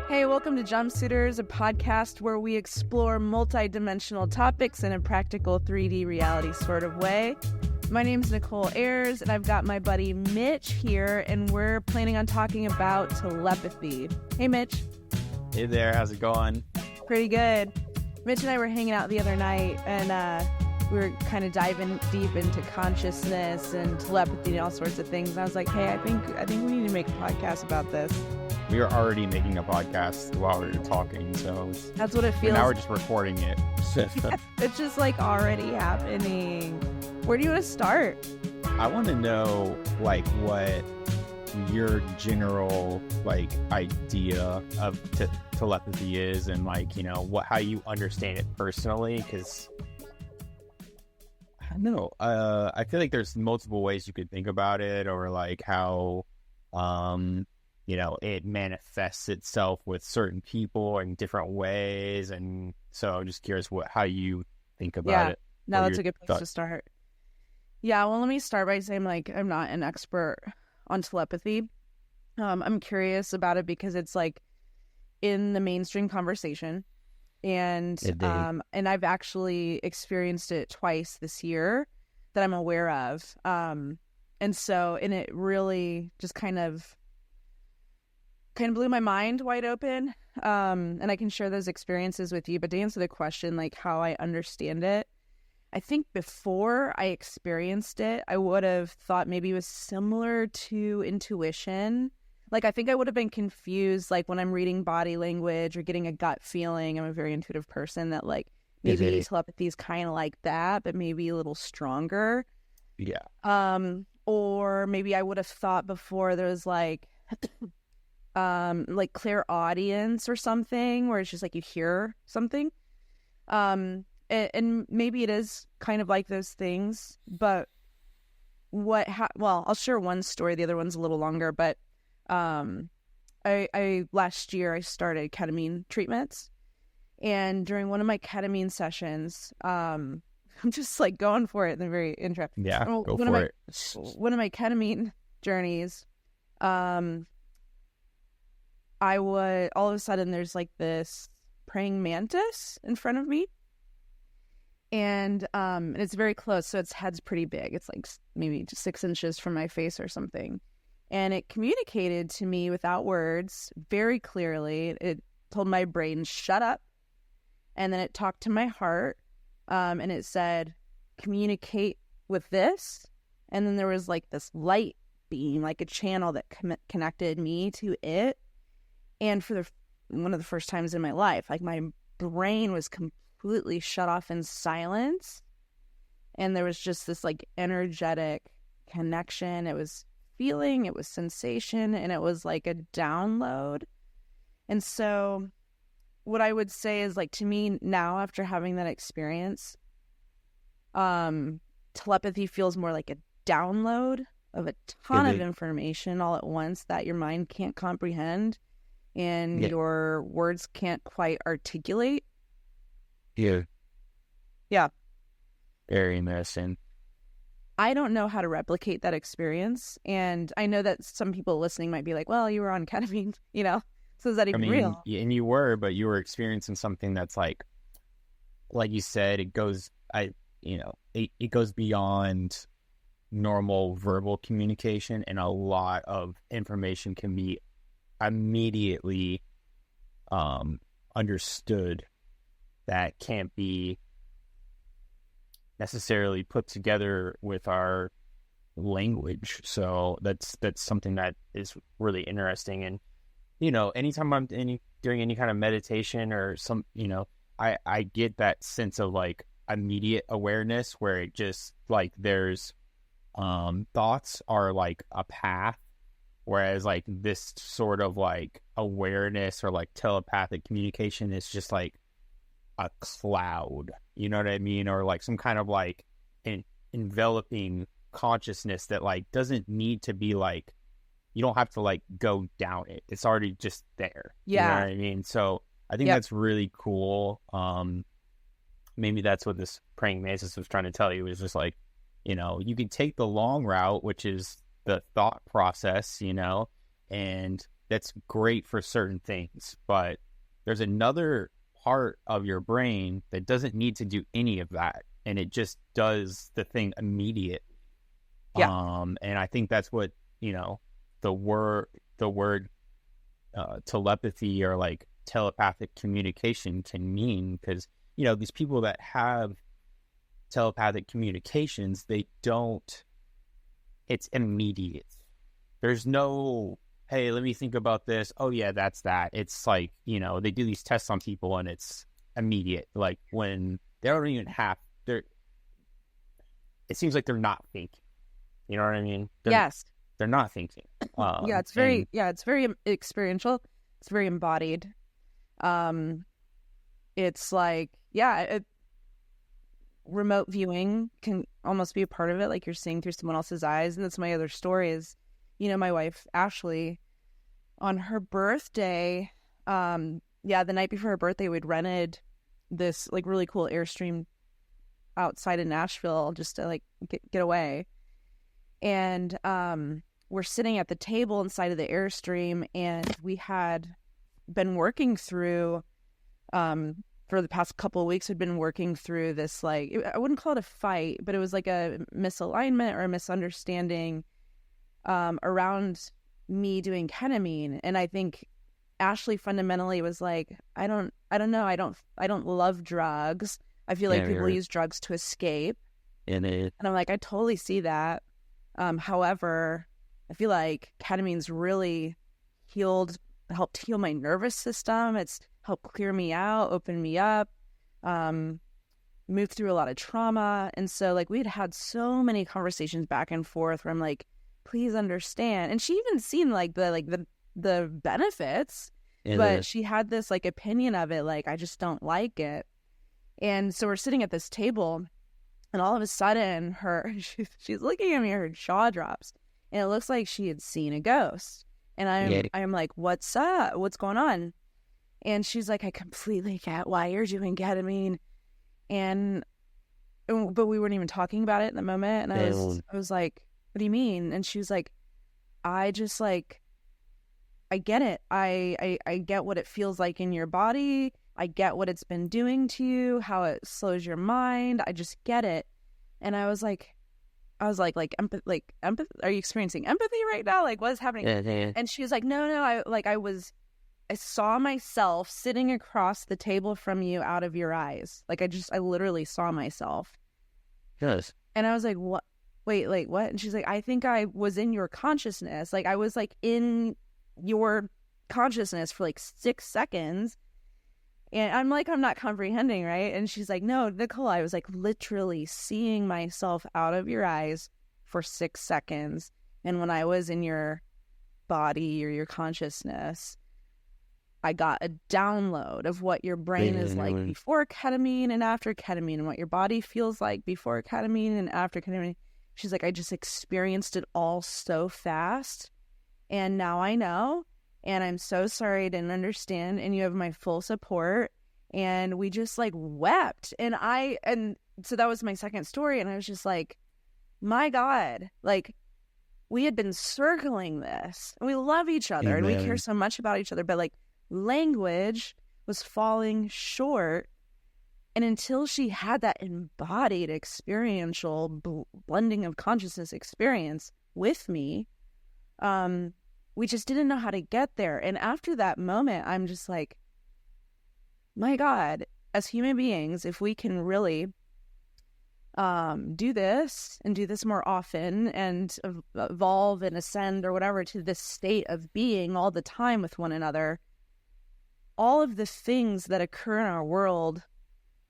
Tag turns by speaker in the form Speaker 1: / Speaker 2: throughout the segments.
Speaker 1: Hey, welcome to Jumpsuiters, a podcast where we explore multi-dimensional topics in a practical 3D reality sort of way. My name's Nicole Ayres, and I've got my buddy Mitch here, and we're planning on talking about telepathy. Hey, Mitch.
Speaker 2: Hey there, how's it going?
Speaker 1: Pretty good. Mitch and I were hanging out the other night, and we were kind of diving deep into consciousness and telepathy and all sorts of things. And I was like, hey, I think we need to make a podcast about this.
Speaker 2: We were already making a podcast while we were talking, so
Speaker 1: that's what it feels.
Speaker 2: Now we're just recording it.
Speaker 1: It's just like already happening. Where do you want to start?
Speaker 2: I want to know like what your general like idea of telepathy is, and like, you know, how you understand it personally, because I don't know. I feel like there's multiple ways you could think about it, or like how you know, it manifests itself with certain people in different ways. And so I'm just curious how you think about it.
Speaker 1: No, that's a good place to start. Yeah, well, let me start by saying, like, I'm not an expert on telepathy. I'm curious about it because it's like in the mainstream conversation. And I've actually experienced it twice this year that I'm aware of. And it really just kind of blew my mind wide open. And I can share those experiences with you. But to answer the question, like how I understand it, I think before I experienced it, I would have thought maybe it was similar to intuition. Like, I think I would have been confused, like when I'm reading body language or getting a gut feeling. I'm a very intuitive person, that like maybe telepathy is kind of like that, but maybe a little stronger.
Speaker 2: Yeah.
Speaker 1: Or maybe I would have thought before there was like clairaudience or something, where it's just like you hear something. And maybe it is kind of like those things, but I'll share one story. The other one's a little longer, but I last year I started ketamine treatments, and during one of my ketamine sessions, I'm just like going for it in the very intro.
Speaker 2: Yeah, go for it.
Speaker 1: One of my ketamine journeys, all of a sudden there's like this praying mantis in front of me. And it's very close, so its head's pretty big. It's like maybe just 6 inches from my face or something. And it communicated to me without words very clearly. It told my brain, shut up. And then it talked to my heart, and it said, communicate with this. And then there was like this light beam, like a channel that connected me to it. And for one of the first times in my life, like my brain was completely shut off in silence. And there was just this like energetic connection. It was feeling, it was sensation, and it was like a download. And so what I would say is, like, to me now, after having that experience, telepathy feels more like a download of a ton of information all at once that your mind can't comprehend and your words can't quite articulate.
Speaker 2: Yeah. Very interesting.
Speaker 1: I don't know how to replicate that experience, and I know that some people listening might be like, well, you were on ketamine, you know, so is that even real?
Speaker 2: And you were, but you were experiencing something that's like you said, it goes beyond normal verbal communication, and a lot of information can be immediately understood that can't be necessarily put together with our language. So that's something that is really interesting. And, you know, anytime I'm during any kind of meditation or some, you know, I get that sense of like immediate awareness, where it just like there's thoughts are like a path, whereas like this sort of like awareness or like telepathic communication is just like a cloud, you know what I mean? Or like some kind of like enveloping consciousness that like doesn't need to be like, you don't have to like go down it. It's already just there.
Speaker 1: Yeah.
Speaker 2: You know what I mean? So I think that's really cool. Maybe that's what this praying mantis was trying to tell you, is just like, you know, you can take the long route, which is the thought process, you know, and that's great for certain things, but there's another part of your brain that doesn't need to do any of that, and it just does the thing immediate. And I think that's what, you know, the word telepathy or like telepathic communication can mean, because, you know, these people that have telepathic communications, it's immediate. There's no, hey, let me think about this. Oh yeah, that's that. It's like, you know, they do these tests on people and it's immediate. Like when they don't even it seems like they're not thinking. You know what I mean?
Speaker 1: Yes.
Speaker 2: They're not thinking.
Speaker 1: It's very experiential. It's very embodied. It's like, remote viewing can almost be a part of it. Like you're seeing through someone else's eyes. And that's my other story is, you know, my wife, Ashley, on her birthday, the night before her birthday, we'd rented this like really cool Airstream outside of Nashville just to like get away. And we're sitting at the table inside of the Airstream, and we had been working through, for the past couple of weeks, we'd been working through this, like, I wouldn't call it a fight, but it was like a misalignment or a misunderstanding around me doing ketamine. And I think Ashley fundamentally was like, I don't know. I don't love drugs. I feel like people use drugs to escape. And I'm like, I totally see that. However, I feel like ketamine's really helped heal my nervous system. It's helped clear me out, open me up, moved through a lot of trauma. And so like we had so many conversations back and forth where I'm like, please understand. And she even seen like the benefits, but she had this like opinion of it, like, I just don't like it. And so we're sitting at this table, and all of a sudden she's looking at me, her jaw drops, and it looks like she had seen a ghost. And I'm like, what's up? What's going on? And she's like, I completely get why you're doing ketamine. But we weren't even talking about it in the moment. And I was like, what do you mean? And she was like, I just like, I get it. I get what it feels like in your body. I get what it's been doing to you, how it slows your mind. I just get it. And I was like, empathy, are you experiencing empathy right now? Like, what is happening? Yeah. And she was like, no, I saw myself sitting across the table from you out of your eyes. Like, I literally saw myself.
Speaker 2: Yes.
Speaker 1: And I was like, what? Wait, like, what? And she's like, I think I was in your consciousness. Like, I was like in your consciousness for like 6 seconds. And I'm like, I'm not comprehending, right? And she's like, no, Nicole, I was like literally seeing myself out of your eyes for 6 seconds. And when I was in your body or your consciousness, I got a download of what your brain is like before ketamine and after ketamine, and what your body feels like before ketamine and after ketamine. She's like, I just experienced it all so fast. And now I know. And I'm so sorry I didn't understand. And you have my full support. And we just like wept. And so that was my second story. And I was just like, my God, like we had been circling this. And we love each other. Amen. And we care so much about each other. But like language was falling short. And until she had that embodied experiential blending of consciousness experience with me, we just didn't know how to get there. And after that moment, I'm just like, my God, as human beings, if we can really do this and do this more often and evolve and ascend or whatever to this state of being all the time with one another, all of the things that occur in our world,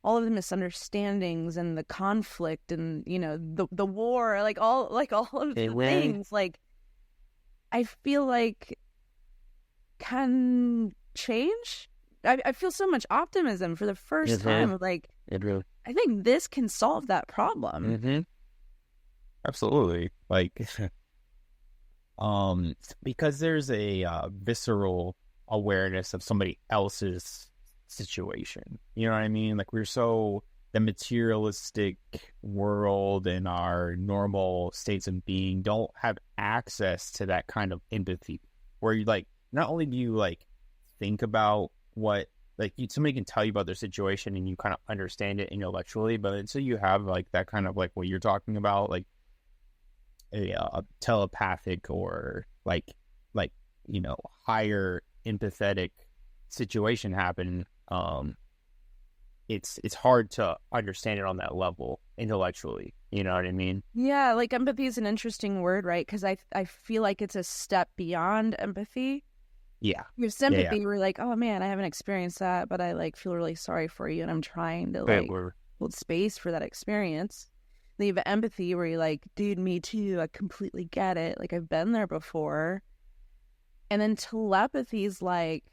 Speaker 1: all of the misunderstandings and the conflict and, you know, the war, like all of the things, like, I feel like can change. I feel so much optimism for the first time. Like, I think this can solve that problem.
Speaker 2: Mm-hmm. Absolutely. Like, because there's a visceral awareness of somebody else's situation. You know what I mean? Like, the materialistic world and our normal states of being don't have access to that kind of empathy where not only do you like think about what like somebody can tell you about their situation and you kind of understand it intellectually, but until you have like that kind of like what you're talking about, like a telepathic or like higher empathetic situation happen, it's hard to understand it on that level intellectually. You know what I mean?
Speaker 1: Yeah, like empathy is an interesting word, right? Because I feel like it's a step beyond empathy.
Speaker 2: Yeah.
Speaker 1: Your sympathy, we're like, oh man, I haven't experienced that, but I like feel really sorry for you, and I'm trying to like hold space for that experience. Then you have empathy where you're like, dude, me too. I completely get it. Like I've been there before. And then telepathy is like,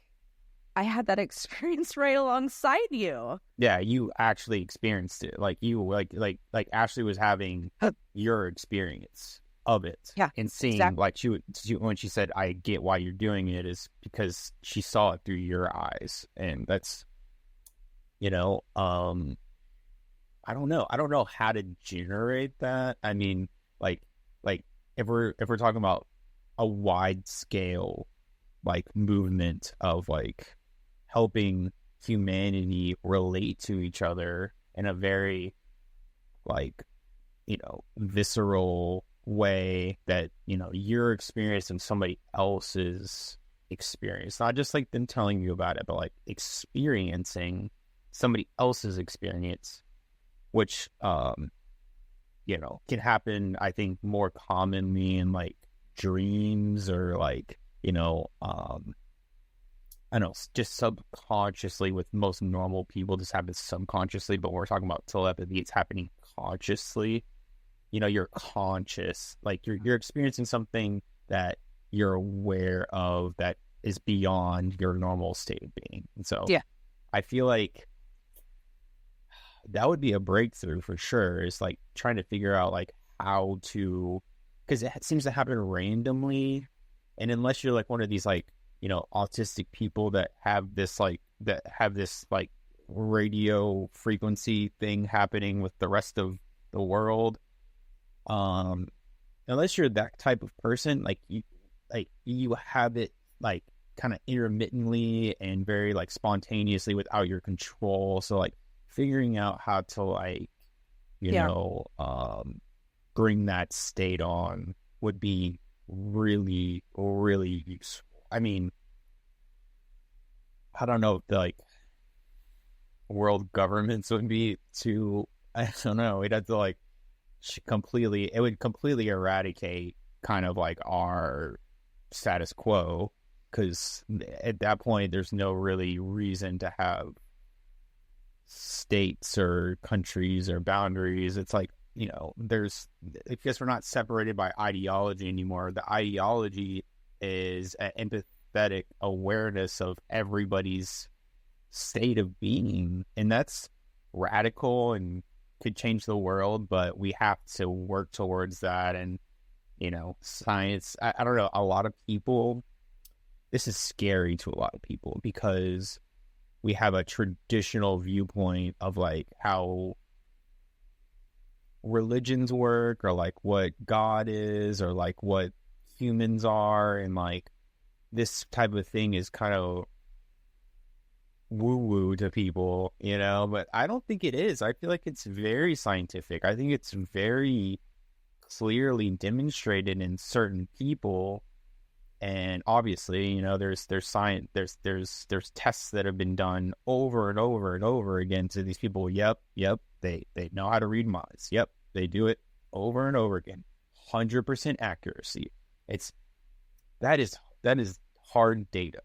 Speaker 1: I had that experience right alongside you.
Speaker 2: Yeah, you actually experienced it. Like you like Ashley was having your experience of it.
Speaker 1: Yeah,
Speaker 2: and seeing
Speaker 1: exactly.
Speaker 2: like she when she said, "I get why you're doing it," is because she saw it through your eyes, and that's I don't know how to generate that. I mean, like if we're talking about a wide scale like movement of like helping humanity relate to each other in a very like visceral way that you're experiencing somebody else's experience, not just like them telling you about it, but like experiencing somebody else's experience, which can happen, I think, more commonly in like dreams or like I don't know, just subconsciously. With most normal people, this happens subconsciously, but when we're talking about telepathy, it's happening consciously. You're conscious, like you're experiencing something that you're aware of that is beyond your normal state of being. And so
Speaker 1: yeah,
Speaker 2: I feel like that would be a breakthrough for sure, is like trying to figure out like how to, because it seems to happen randomly. And unless you're like one of these like autistic people that have this radio frequency thing happening with the rest of the world, unless you're that type of person, like you have it like kind of intermittently and very like spontaneously without your control. So like figuring out how to like bring that state on would be really, really useful. I mean, I don't know if the like world governments would be too, I don't know, we'd have to like it would completely eradicate kind of like our status quo, because at that point there's no really reason to have states or countries or boundaries. It's like because we're not separated by ideology anymore. The ideology is an empathetic awareness of everybody's state of being, and that's radical and could change the world, but we have to work towards that. And science, I don't know, a lot of people, this is scary to a lot of people, because we have a traditional viewpoint of like how religions work, or like what God is, or like what humans are, and like this type of thing is kind of woo-woo to people, but I don't think it is. I feel like it's very scientific. I think it's very clearly demonstrated in certain people, and obviously there's science, there's tests that have been done over and over and over again to these people. Yep, they know how to read minds. Yep, they do it over and over again, 100% accuracy. That is hard data.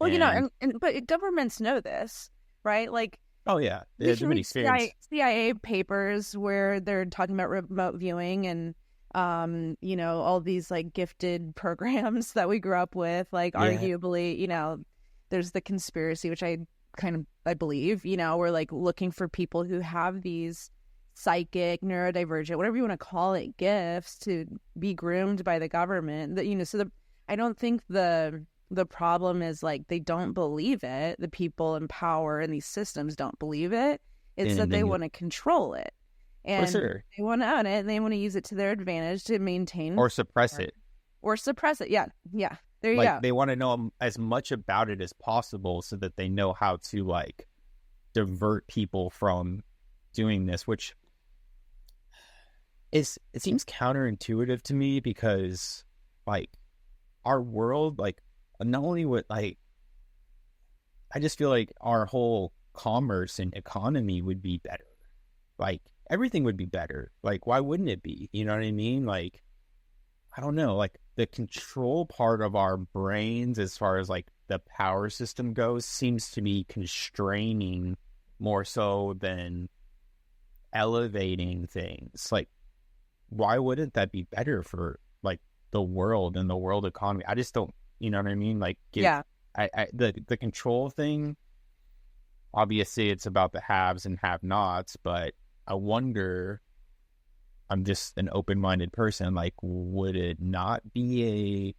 Speaker 1: well, but governments know this, right? Like,
Speaker 2: oh yeah, there's been experience.
Speaker 1: CIA papers where they're talking about remote viewing and all these like gifted programs that we grew up with. Like, arguably, there's the conspiracy, which I believe. We're like looking for people who have these psychic, neurodivergent, whatever you want to call it, gifts to be groomed by the government. That I don't think the problem is like they don't believe it. The people in power in these systems don't believe it. It's that they want to control it, and
Speaker 2: sure,
Speaker 1: they want to own it, and they want to use it to their advantage to maintain
Speaker 2: or suppress it.
Speaker 1: Yeah. There you
Speaker 2: like
Speaker 1: go.
Speaker 2: they want to know as much about it as possible so that they know how to like divert people from doing this, which it seems counterintuitive to me because like our world, like not only would like I just feel like our whole commerce and economy would be better. Like everything would be better. Like why wouldn't it be? You know what I mean? Like I don't know, like the control part of our brains as far as like the power system goes seems to be constraining more so than elevating things. Like why wouldn't that be better for like the world and the world economy? I just don't, you know what I mean? Like the control thing, obviously it's about the haves and have-nots, but I wonder, I'm just an open-minded person, like would it not be a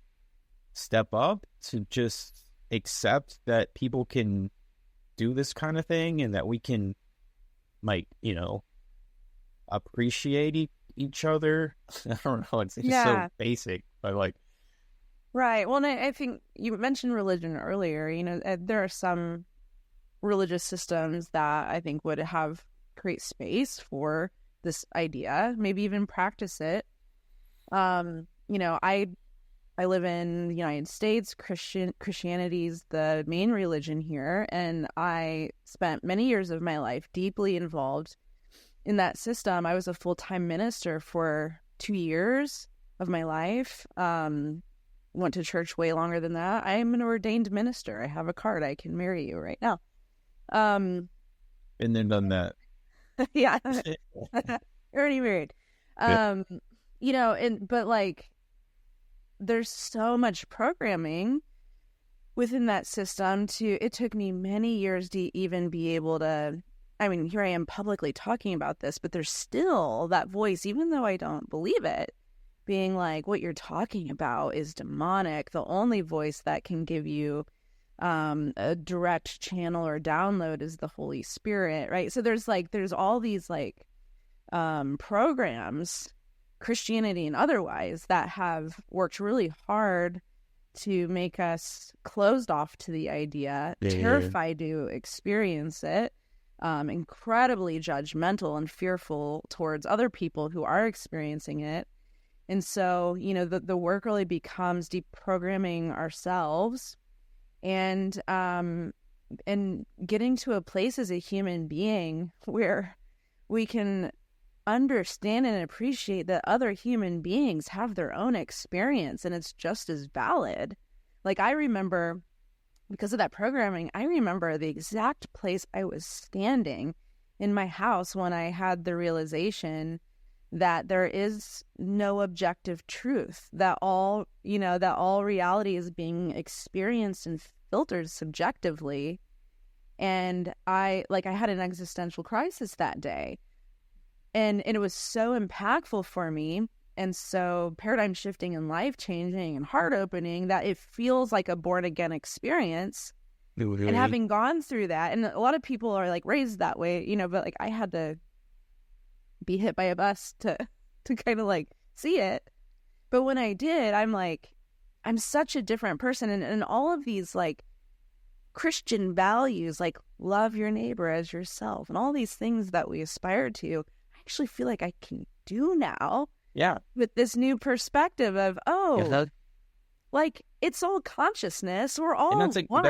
Speaker 2: step up to just accept that people can do this kind of thing and that we can like, you know, appreciate each other? I don't know, it's just so basic, but like
Speaker 1: right. Well, and I think you mentioned religion earlier. You know, there are some religious systems that I think would have create space for this idea, maybe even practice it. You know, I live in the United States. Christianity's the main religion here, and I spent many years of my life deeply involved in that system. I was a full-time minister for 2 years of my life. Went to church way longer than that. I am an ordained minister. I have a card. I can marry you right now.
Speaker 2: Been there, done that.
Speaker 1: Yeah. Already married. You know, but like there's so much programming within that system it took me many years to even be able to, I mean, here I am publicly talking about this, but there's still that voice, even though I don't believe it, being like, what you're talking about is demonic. The only voice that can give you a direct channel or download is the Holy Spirit, right? So there's all these like programs, Christianity and otherwise, that have worked really hard to make us closed off to the idea, terrified to experience it, incredibly judgmental and fearful towards other people who are experiencing it. And so, you know, the work really becomes deprogramming ourselves and getting to a place as a human being where we can understand and appreciate that other human beings have their own experience and it's just as valid. Like I remember, because of that programming, I remember the exact place I was standing in my house when I had the realization that there is no objective truth, that all reality is being experienced and filtered subjectively. And I had an existential crisis that day. And it was so impactful for me and so paradigm shifting and life changing and heart opening that it feels like a born again experience. Really? And having gone through that, and a lot of people are like raised that way, you know, but like I had to be hit by a bus to kind of like see it. But when I did, I'm like, I'm such a different person. And all of these like Christian values, like love your neighbor as yourself and all these things that we aspire to, I actually feel like I can do now.
Speaker 2: Yeah.
Speaker 1: With this new perspective of, like it's all consciousness. We're all one.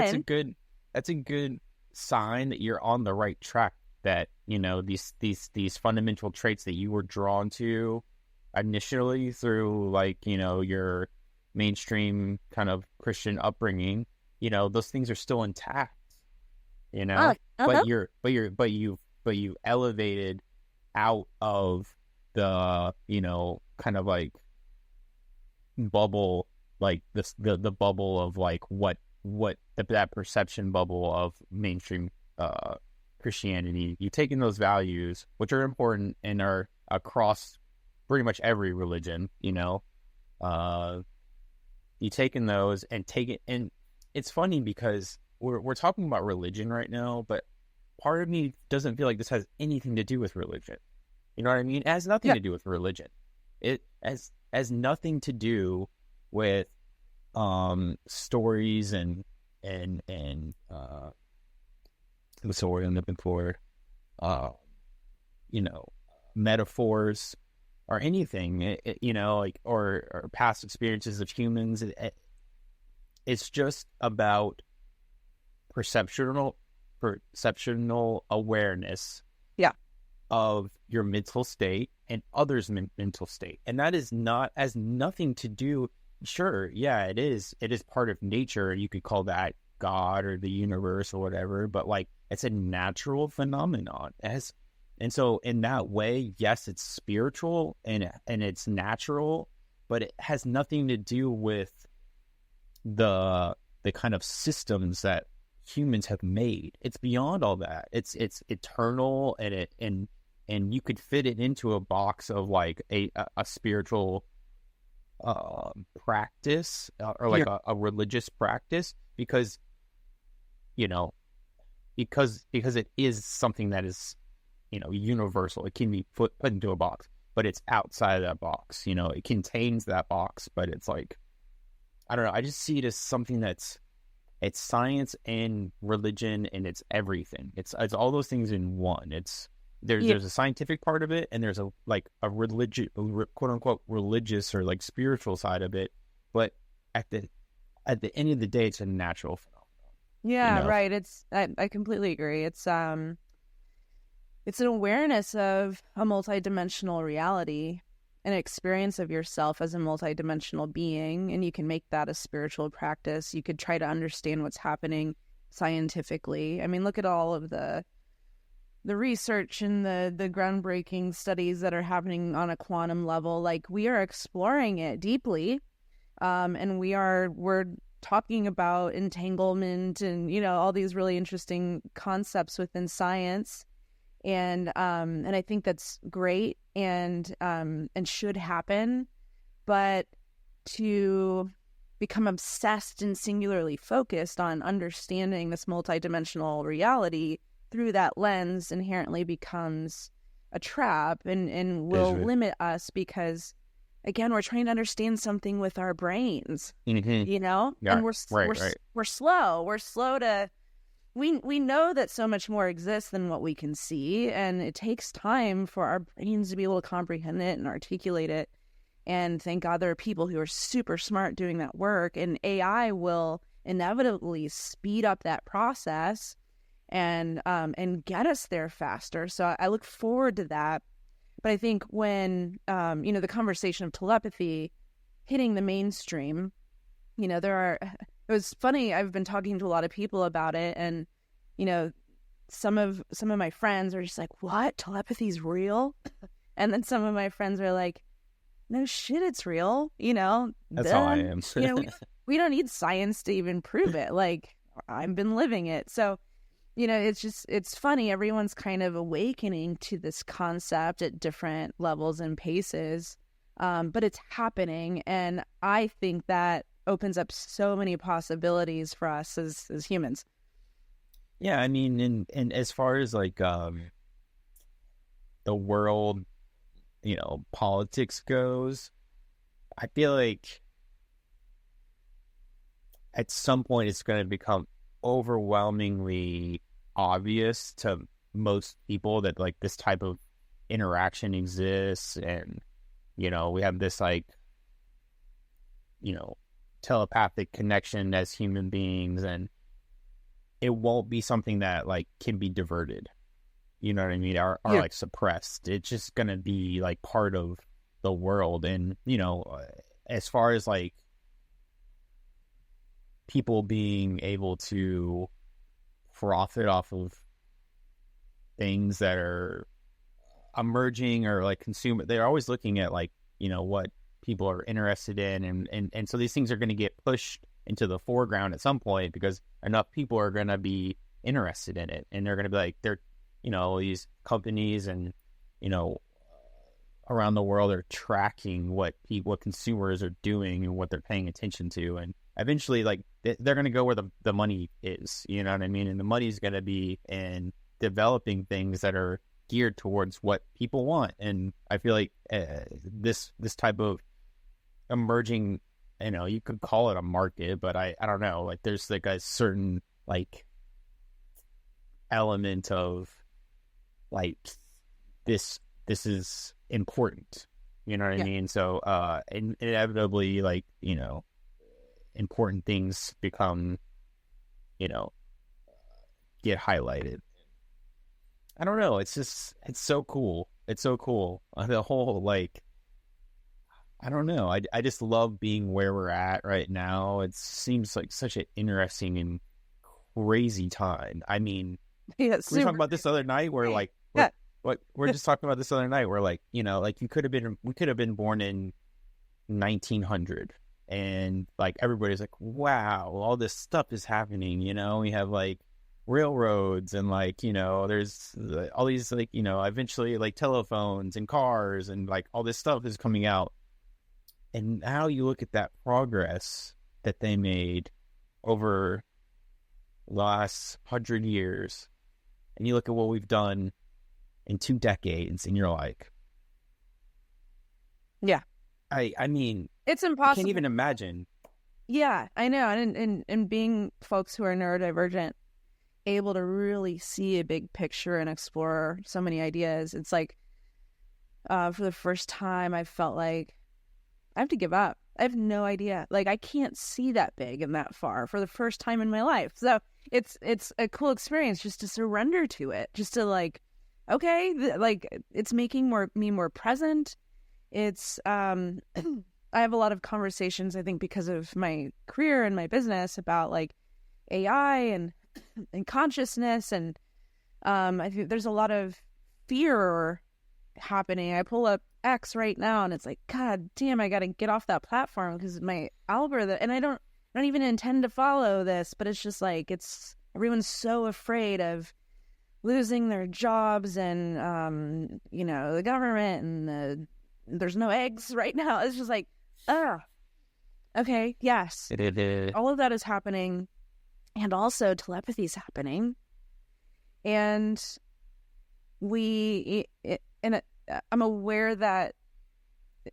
Speaker 2: That's a good sign that you're on the right track. That, you know, these fundamental traits that you were drawn to initially through, like, you know, your mainstream kind of Christian upbringing, you know, those things are still intact, you know, but you elevated out of the, you know, kind of like bubble, like the bubble of like what that perception bubble of mainstream Christianity. You've taken those values, which are important and are across pretty much every religion, you know, you've taken those and and it's funny because we're talking about religion right now, but part of me doesn't feel like this has anything to do with religion. You know what I mean? It has nothing to do with religion. It has nothing to do with stories and what's the word I'm looking for? You know, metaphors or anything, you know, like, or past experiences of humans. It's just about perceptional awareness of your mental state and others' mental state. And that has nothing to do. Sure, yeah, it is part of nature. You could call that God or the universe or whatever, but like, it's a natural phenomenon. And so in that way, yes, it's spiritual and it's natural, but it has nothing to do with the kind of systems that humans have made. It's beyond all that. It's eternal, and you could fit it into a box of like a spiritual practice, or like a religious practice, because you know, because it is something that is, you know, universal. It can be put into a box, but it's outside of that box. You know, it contains that box, but it's like, I don't know. I just see it as something it's science and religion, and it's everything. It's all those things in one. There's a scientific part of it, and there's a religious, quote unquote, religious or like spiritual side of it. But at the end of the day, it's a natural phenomenon.
Speaker 1: Yeah,
Speaker 2: you know?
Speaker 1: right. I completely agree. It's an awareness of a multidimensional reality, an experience of yourself as a multidimensional being, and you can make that a spiritual practice. You could try to understand what's happening scientifically. I mean, look at all of the research and the groundbreaking studies that are happening on a quantum level. Like, we are exploring it deeply, and we're talking about entanglement and, you know, all these really interesting concepts within science. And I think that's great and should happen, but to become obsessed and singularly focused on understanding this multidimensional reality through that lens inherently becomes a trap and will limit us, because again, we're trying to understand something with our brains, you know, and we're slow. We're slow to. We know that so much more exists than what we can see, and it takes time for our brains to be able to comprehend it and articulate it. And thank God there are people who are super smart doing that work, and AI will inevitably speed up that process and get us there faster. So I look forward to that. But I think when you know, the conversation of telepathy hitting the mainstream, you know, it was funny. I've been talking to a lot of people about it, and you know, some of my friends are just like, "What? Telepathy's real?" And then some of my friends are like, "No shit, it's real." You know,
Speaker 2: that's how I am.
Speaker 1: You know, we don't need science to even prove it. Like, I've been living it. So, you know, it's funny. Everyone's kind of awakening to this concept at different levels and paces, but it's happening, and I think that opens up so many possibilities for us as humans.
Speaker 2: Yeah, I mean, and as far as like the world, you know, politics goes, I feel like at some point it's going to become overwhelmingly obvious to most people that like this type of interaction exists, and you know, we have this like, you know, telepathic connection as human beings, and it won't be something that like can be diverted, you know what I mean, or like suppressed. It's just gonna be like part of the world. And you know, as far as like people being able to profit off of things that are emerging or like consumer, they're always looking at like, you know, what people are interested in, and so these things are going to get pushed into the foreground at some point, because enough people are going to be interested in it, and they're going to be like, they're, you know, these companies and, you know, around the world are tracking what consumers are doing and what they're paying attention to, and eventually like they're going to go where the money is, you know what I mean, and the money is going to be in developing things that are geared towards what people want. And I feel like this type of emerging you could call it a market, but I don't know, like there's like a certain like element of like this is important, you know what I mean? So inevitably, like, important things become, get highlighted. I don't know, it's so cool. It's so cool. The whole, like, I don't know, I just love being where we're at right now. It seems like such an interesting and crazy time. I mean, we were talking about this other night where like we're just talking about this other night where like, like we could have been born in 1900 and like everybody's like, wow, all this stuff is happening. We have like railroads and like, there's all these like, eventually like telephones and cars and like all this stuff is coming out. And now you look at that progress that they made over the last 100 years, and you look at what we've done in 2 decades, and you're like,
Speaker 1: yeah,
Speaker 2: I mean,
Speaker 1: it's impossible.
Speaker 2: I can't even imagine.
Speaker 1: Yeah, I know. And being folks who are neurodivergent, able to really see a big picture and explore so many ideas, it's like, for the first time, I felt like I have to give up. I have no idea. Like, I can't see that big and that far for the first time in my life. So it's a cool experience just to surrender to it, just to like, okay, like it's making me more present. It's, I have a lot of conversations, I think, because of my career and my business about like AI and consciousness. And I think there's a lot of fear happening. I pull up X right now and it's like, God damn, I got to get off that platform because my algorithm, and I don't even intend to follow this, but it's just like, everyone's so afraid of losing their jobs and, the government and there's no eggs right now. It's just like, okay, yes. All of that is happening. And also telepathy is happening. And I'm aware that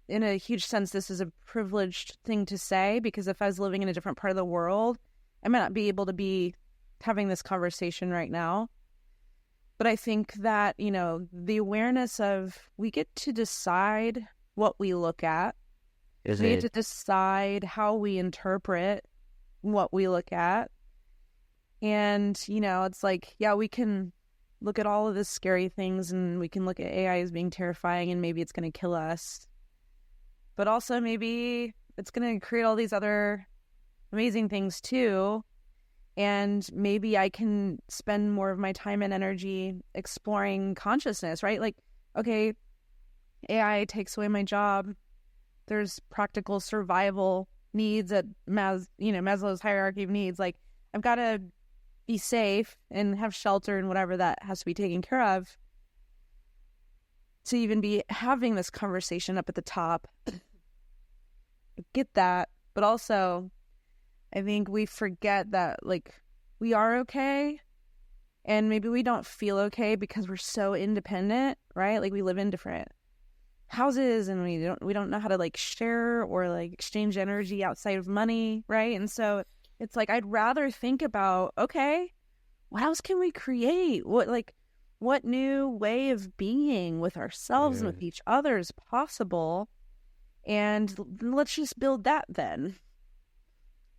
Speaker 1: in a huge sense, this is a privileged thing to say, because if I was living in a different part of the world, I might not be able to be having this conversation right now. But I think that, the awareness of we get to decide what we look at. We get to decide how we interpret what we look at. And, it's like, yeah, we can look at all of the scary things and we can look at AI as being terrifying and maybe it's going to kill us. But also maybe it's going to create all these other amazing things too. And maybe I can spend more of my time and energy exploring consciousness, right? Like, okay, AI takes away my job. There's practical survival needs at Maslow's hierarchy of needs. Like, I've got to be safe and have shelter and whatever that has to be taken care of to even be having this conversation up at the top. Get that. But also, I think we forget that, like, we are okay, and maybe we don't feel okay because we're so independent, right? Like, we live in different houses, and we don't know how to like share or like exchange energy outside of money, right? And so it's like, I'd rather think about, okay, what else can we create? What new way of being with ourselves and with each other is possible? And let's just build that then.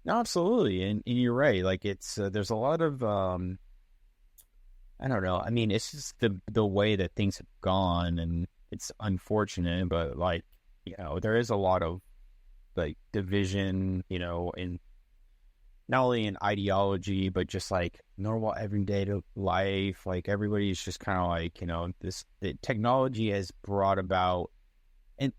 Speaker 2: No, absolutely. And you're right. Like, it's, there's a lot of, I don't know. I mean, it's just the way that things have gone, and it's unfortunate, but like, there is a lot of like division, in not only in ideology, but just like normal everyday life. Like, everybody's just kind of like, the technology has brought about, and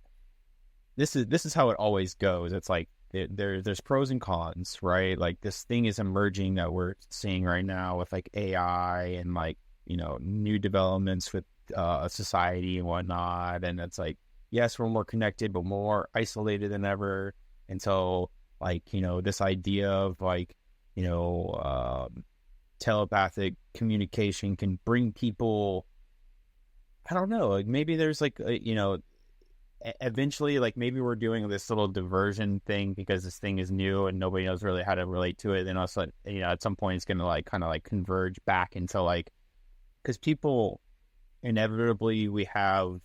Speaker 2: this is how it always goes. It's like, there's pros and cons, right? Like, this thing is emerging that we're seeing right now with like AI and like, new developments with society and whatnot. And it's like, yes, we're more connected, but more isolated than ever. And so, like, this idea of like, telepathic communication can bring people, I don't know, like maybe there's like, eventually, like maybe we're doing this little diversion thing because this thing is new and nobody knows really how to relate to it. Then also, at some point it's going to like kind of like converge back into like, because people inevitably we have,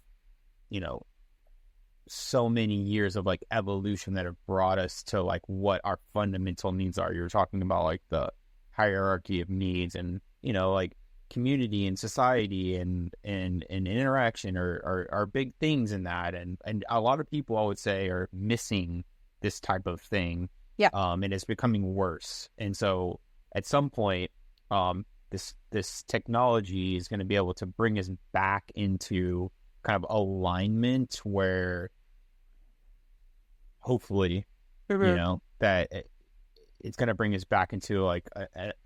Speaker 2: so many years of like evolution that have brought us to like what our fundamental needs are. You're talking about like the hierarchy of needs and, like community and society and interaction are big things in that. And a lot of people I would say are missing this type of thing.
Speaker 1: Yeah.
Speaker 2: And it's becoming worse. And so at some point, this technology is going to be able to bring us back into kind of alignment where hopefully, that it's going to bring us back into like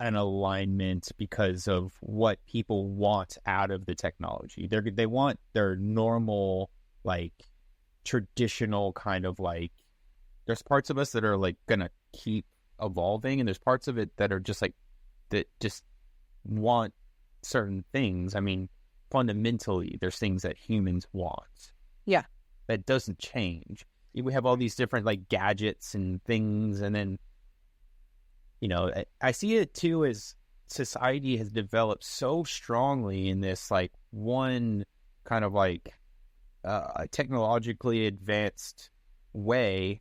Speaker 2: an alignment because of what people want out of the technology. They want their normal, like traditional kind of like, there's parts of us that are like going to keep evolving. And there's parts of it that are just like, that just want certain things. I mean, fundamentally, there's things that humans want.
Speaker 1: Yeah.
Speaker 2: That doesn't change. We have all these different like gadgets and things. And then, I see it too as society has developed so strongly in this like one kind of like technologically advanced way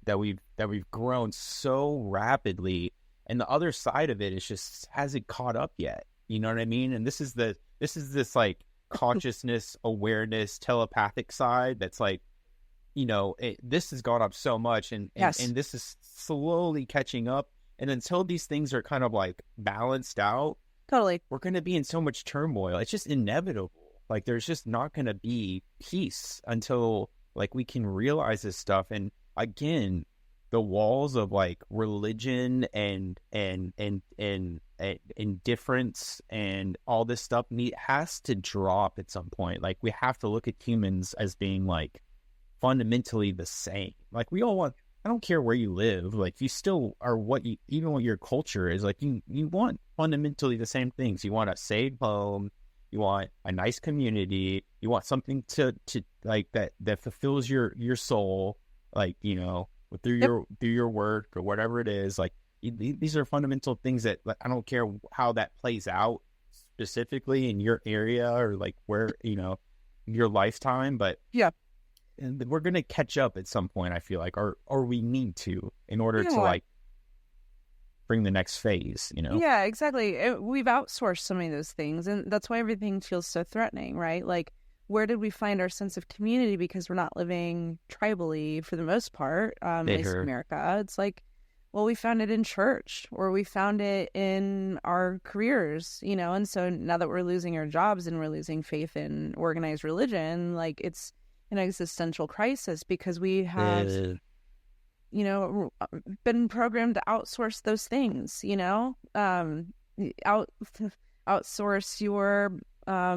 Speaker 2: that we've grown so rapidly, and the other side of it is just hasn't caught up yet. You know what I mean? And this is this like consciousness, awareness, telepathic side that's like, this has gone up so much, and this is slowly catching up. And until these things are kind of like balanced out,
Speaker 1: totally,
Speaker 2: we're going to be in so much turmoil. It's just inevitable. Like there's just not going to be peace until like we can realize this stuff. And again, the walls of like religion and indifference and all this stuff has to drop at some point. Like we have to look at humans as being like fundamentally the same. Like we all want, I don't care where you live, like you still are even what your culture is, like you want fundamentally the same things. You want a safe home, you want a nice community, you want something to like that fulfills your soul, like, through your work or whatever it is. Like these are fundamental things that, like, I don't care how that plays out specifically in your area or like where, your lifetime, but
Speaker 1: yeah.
Speaker 2: And we're going to catch up at some point, I feel like, or we need to, in order to like bring the next phase,
Speaker 1: Yeah, exactly. We've outsourced so many of those things, and that's why everything feels so threatening, right? Like, where did we find our sense of community? Because we're not living tribally for the most part, at least in America. It's like, well, we found it in church, or we found it in our careers, and so now that we're losing our jobs and we're losing faith in organized religion, like it's an existential crisis because we have, been programmed to outsource those things, outsource your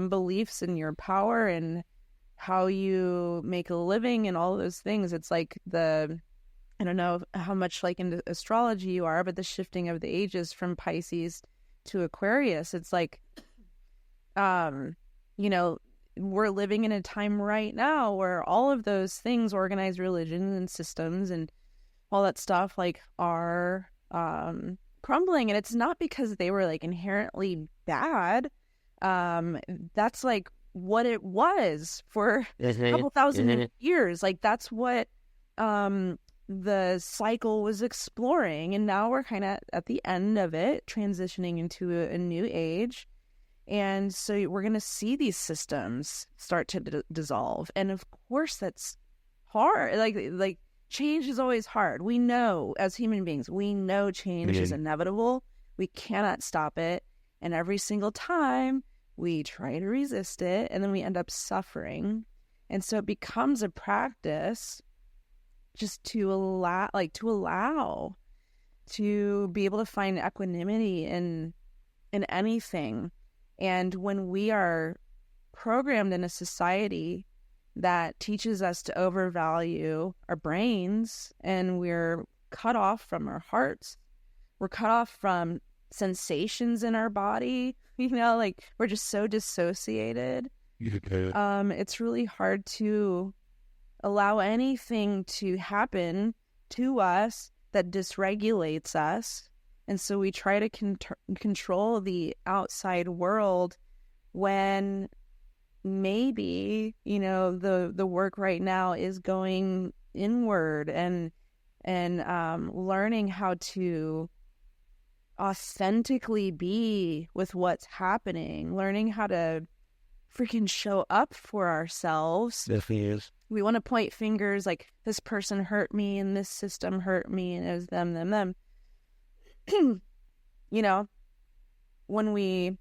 Speaker 1: beliefs and your power and how you make a living and all of those things. It's like I don't know how much like into astrology you are, but the shifting of the ages from Pisces to Aquarius, it's like, we're living in a time right now where all of those things, organized religion and systems and all that stuff, like are crumbling. And it's not because they were like inherently bad. That's like what it was for a couple thousand years. Like that's what the cycle was exploring. And now we're kind of at the end of it, transitioning into a new age. And so we're going to see these systems start to dissolve. And of course, that's hard. Like change is always hard. We know as human beings, change is inevitable. We cannot stop it. And every single time we try to resist it, and then we end up suffering. And so it becomes a practice just to allow to be able to find equanimity in anything. And when we are programmed in a society that teaches us to overvalue our brains, and we're cut off from our hearts, we're cut off from sensations in our body, like we're just so dissociated. It's really hard to allow anything to happen to us that dysregulates us. And so we try to control the outside world when maybe, you know, the work right now is going inward and learning how to authentically be with what's happening, learning how to freaking show up for ourselves.
Speaker 2: Definitely is.
Speaker 1: We want to point fingers like this person hurt me and this system hurt me and it was them. You know, when we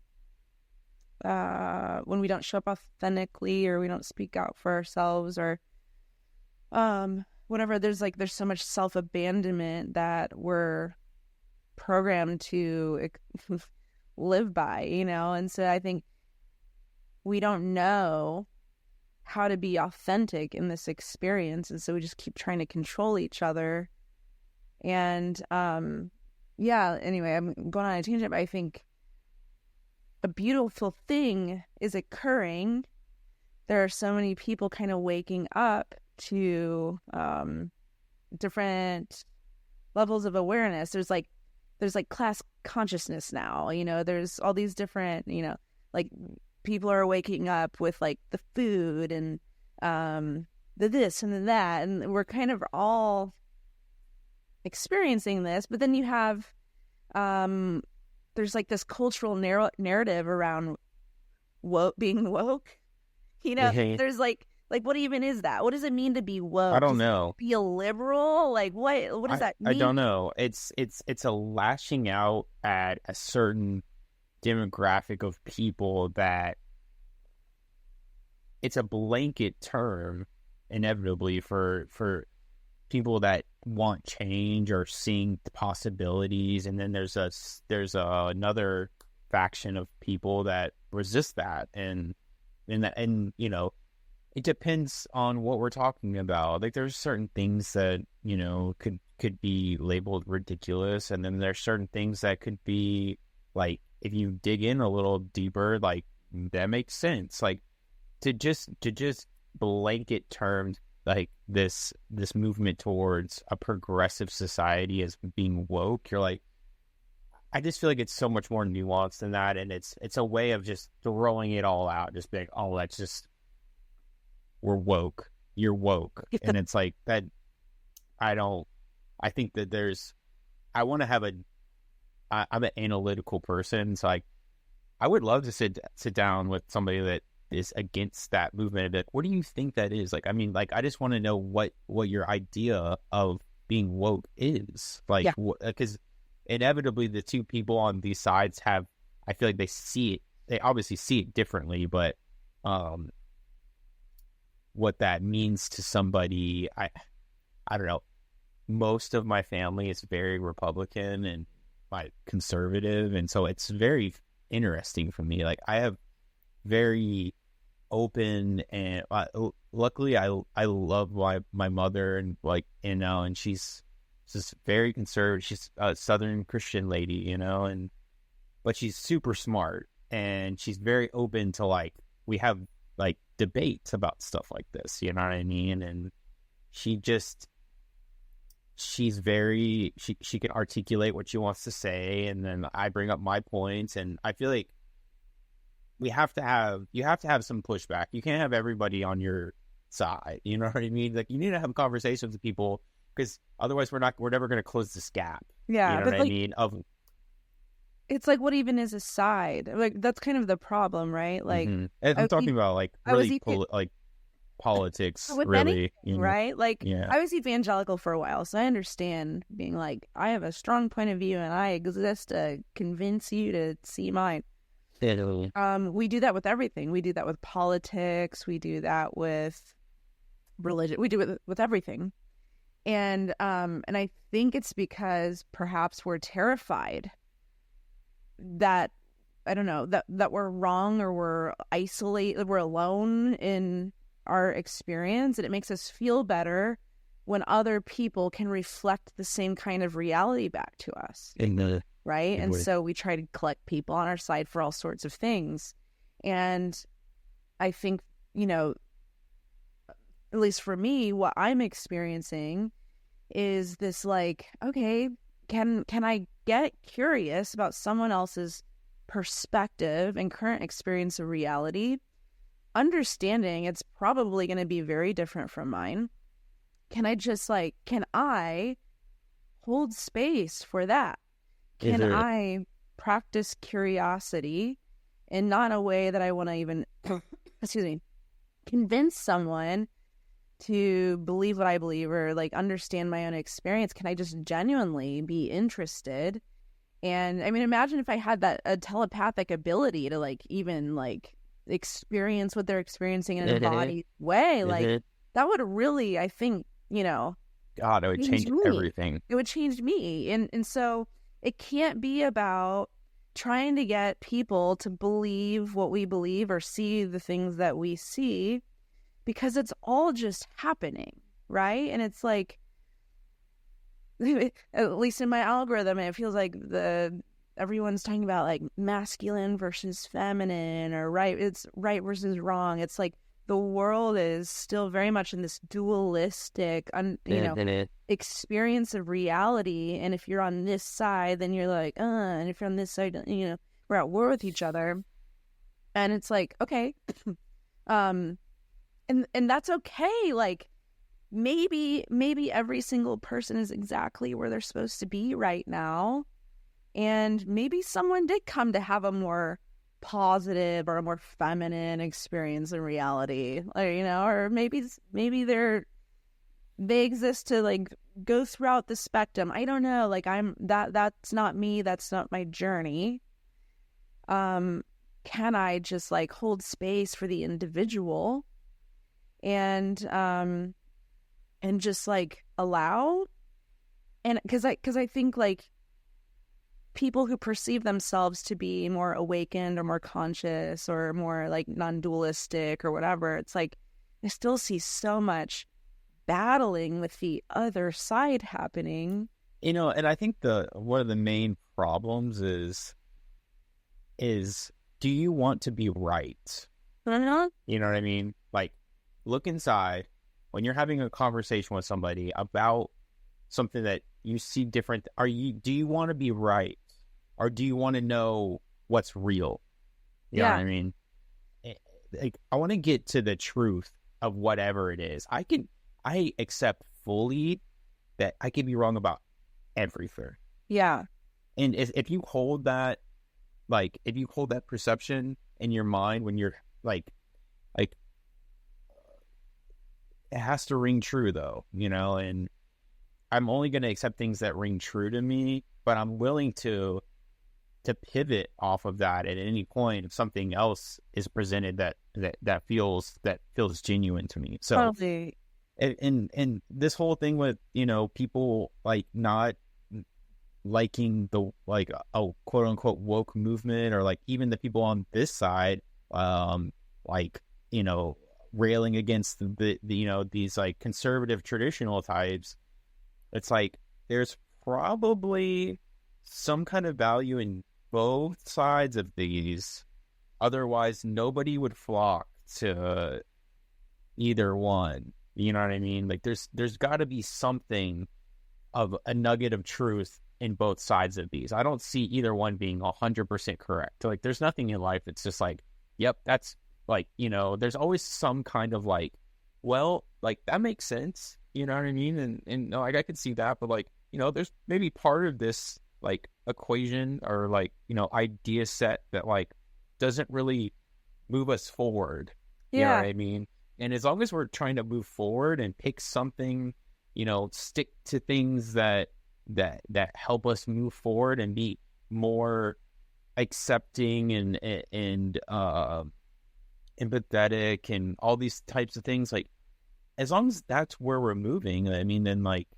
Speaker 1: don't show up authentically, or we don't speak out for ourselves, or whatever, there's so much self-abandonment that we're programmed to live by, you know. And so I think we don't know how to be authentic in this experience, and so we just keep trying to control each other. And yeah, anyway, I'm going on a tangent, but I think a beautiful thing is occurring. There are so many people kind of waking up to different levels of awareness. There's class consciousness now, you know. There's all these different, you know, like people are waking up with like the food and the this and the that, and we're kind of all experiencing this. But then you have there's like this cultural narrative around being woke, you know. There's like what even is that? What does it mean to be woke?
Speaker 2: I don't know.
Speaker 1: Be a liberal? Like what does that mean?
Speaker 2: I don't know. It's a lashing out at a certain demographic of people that it's a blanket term inevitably for people that want change or seeing the possibilities, and then there's another faction of people that resist that, and you know, it depends on what we're talking about. Like there's certain things that, you know, could be labeled ridiculous, and then there's certain things that could be like, if you dig in a little deeper, like that makes sense. Like to just blanket terms like this movement towards a progressive society as being woke, you're like, I just feel like it's so much more nuanced than that, and it's a way of just throwing it all out, just being, oh, that's just, we're woke, you're woke. And it's like that. I think that I want to have I'm an analytical person, so I would love to sit down with somebody that is against that movement. Like, what do you think that is? Like, I mean, like, I just want to know what your idea of being woke is. Like, because inevitably the two people on these sides I feel like they obviously see it differently, but what that means to somebody, I don't know. Most of my family is very Republican and conservative, and so it's very interesting for me. Like, I have very open, and luckily I love my mother, and like, you know, and she's just very conservative. She's a Southern Christian lady, you know, but she's super smart, and she's very open to, like, we have like debates about stuff like this, you know what I mean? And she's very, she can articulate what she wants to say, and then I bring up my points, and I feel like you have to have some pushback. You can't have everybody on your side, you know what I mean? Like, you need to have conversations with people, because otherwise we're never going to close this gap.
Speaker 1: Yeah,
Speaker 2: you know what I mean?
Speaker 1: It's like, what even is a side? Like, that's kind of the problem, right? Like,
Speaker 2: I'm talking about like really like politics, really, you know?
Speaker 1: Right? Like, yeah. I was evangelical for a while, so I understand being like, I have a strong point of view and I exist to convince you to see mine. We do that with everything. We do that with politics. We do that with religion. We do it with everything. And I think it's because perhaps we're terrified that, I don't know, that we're wrong, or we're isolated, we're alone in our experience, and it makes us feel better when other people can reflect the same kind of reality back to us. Right? And so we try to collect people on our side for all sorts of things. And I think, you know, at least for me, what I'm experiencing is this like, okay, can I get curious about someone else's perspective and current experience of reality, understanding it's probably going to be very different from mine? Can I hold space for that? Can I practice curiosity, and not in a way that I want to even, excuse me, convince someone to believe what I believe or like understand my own experience? Can I just genuinely be interested? And I mean, imagine if I had a telepathic ability to like even like experience what they're experiencing in an embodied way. Like that would really, I think,
Speaker 2: God, it would change everything.
Speaker 1: It would change me. And so it can't be about trying to get people to believe what we believe or see the things that we see, because it's all just happening, right? And it's like, at least in my algorithm, it feels like everyone's talking about like masculine versus feminine, or it's right versus wrong. It's like the world is still very much in this dualistic, experience of reality. And if you're on this side, then you're like, and if you're on this side, we're at war with each other. And it's like, okay, and that's okay. Like maybe every single person is exactly where they're supposed to be right now. And maybe someone did come to have a more positive or a more feminine experience in reality, or maybe they exist to like go throughout the spectrum. I don't know. Like that's not me. That's not my journey. Can I just like hold space for the individual and just like allow? And because I think like people who perceive themselves to be more awakened or more conscious or more like non-dualistic or whatever, it's like I still see so much battling with the other side happening.
Speaker 2: And I think one of the main problems is do you want to be right?
Speaker 1: Uh-huh.
Speaker 2: You know what I mean? Like, look inside when you're having a conversation with somebody about something that you see different. Do you want to be right? Or do you want to know what's real? You know what I mean? Like, I want to get to the truth of whatever it is. I accept fully that I can be wrong about everything.
Speaker 1: Yeah.
Speaker 2: And if you hold that, like, if you hold that perception in your mind when you're like, it has to ring true though, and I'm only going to accept things that ring true to me, but I'm willing to pivot off of that at any point if something else is presented that feels genuine to me. So
Speaker 1: totally.
Speaker 2: And this whole thing with people like not liking the like a quote unquote woke movement, or like even the people on this side railing against the these like conservative traditional types, it's like there's probably some kind of value in both sides of these. Otherwise, nobody would flock to either one. You know what I mean? Like, there's got to be something of a nugget of truth in both sides of these. I don't see either one being 100% correct. Like, there's nothing in life that's just like, yep, that's like, there's always some kind of like, well, like, that makes sense. You know what I mean? And like, I could see that, but like, there's maybe part of this like equation or like, idea set that like doesn't really move us forward. You know what I mean? And as long as we're trying to move forward and pick something, stick to things that help us move forward and be more accepting and empathetic and all these types of things, like, as long as that's where we're moving, I mean, then like,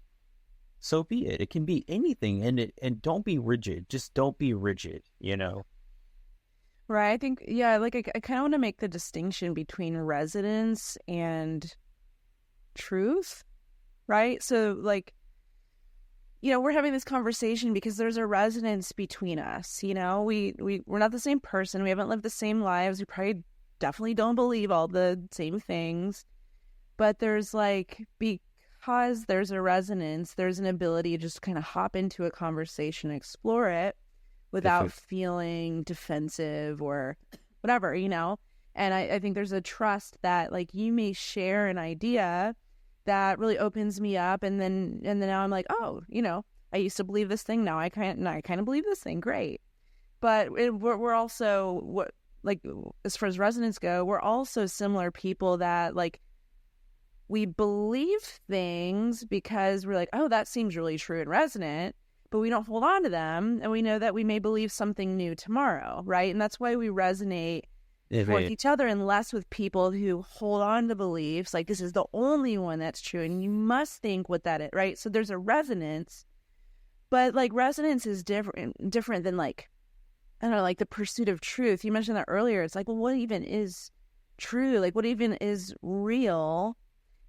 Speaker 2: so be it. It can be anything, and don't be rigid. Just don't be rigid,
Speaker 1: Right. I think, like I kind of want to make the distinction between resonance and truth, right? So like, we're having this conversation because there's a resonance between us. We're not the same person. We haven't lived the same lives. We probably definitely don't believe all the same things. but there's like, because there's a resonance, there's an ability to just kind of hop into a conversation, explore it without feeling defensive or whatever, you know? And I think there's a trust that like you may share an idea that really opens me up, and then now I'm like, oh, you know, I used to believe this thing, now I kind of believe this thing, great. But we're also, what, like, as far as resonance go, we're also similar people that like we believe things because we're like, oh, that seems really true and resonant, but we don't hold on to them, and we know that we may believe something new tomorrow, right? And that's why we resonate with each other and less with people who hold on to beliefs like this is the only one that's true and you must think what that is, right? So there's a resonance, but like resonance is different than like, I don't know, like the pursuit of truth. You mentioned that earlier. It's like, well, what even is true? Like, what even is real?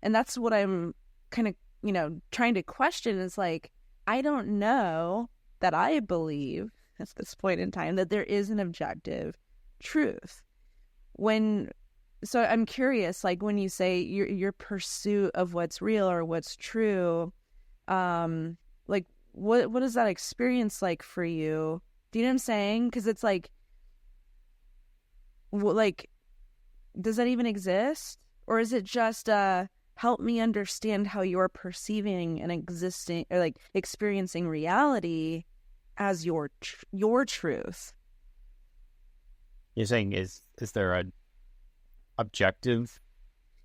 Speaker 1: And that's what I'm kind of, you know, trying to question is like, I don't know that I believe at this point in time that there is an objective truth. So I'm curious, like when you say your pursuit of what's real or what's true, like what is that experience like for you? Do you know what I'm saying? Because it's like does that even exist, or is it just help me understand how you're perceiving and existing or like experiencing reality as your truth?
Speaker 2: You're saying is there an objective?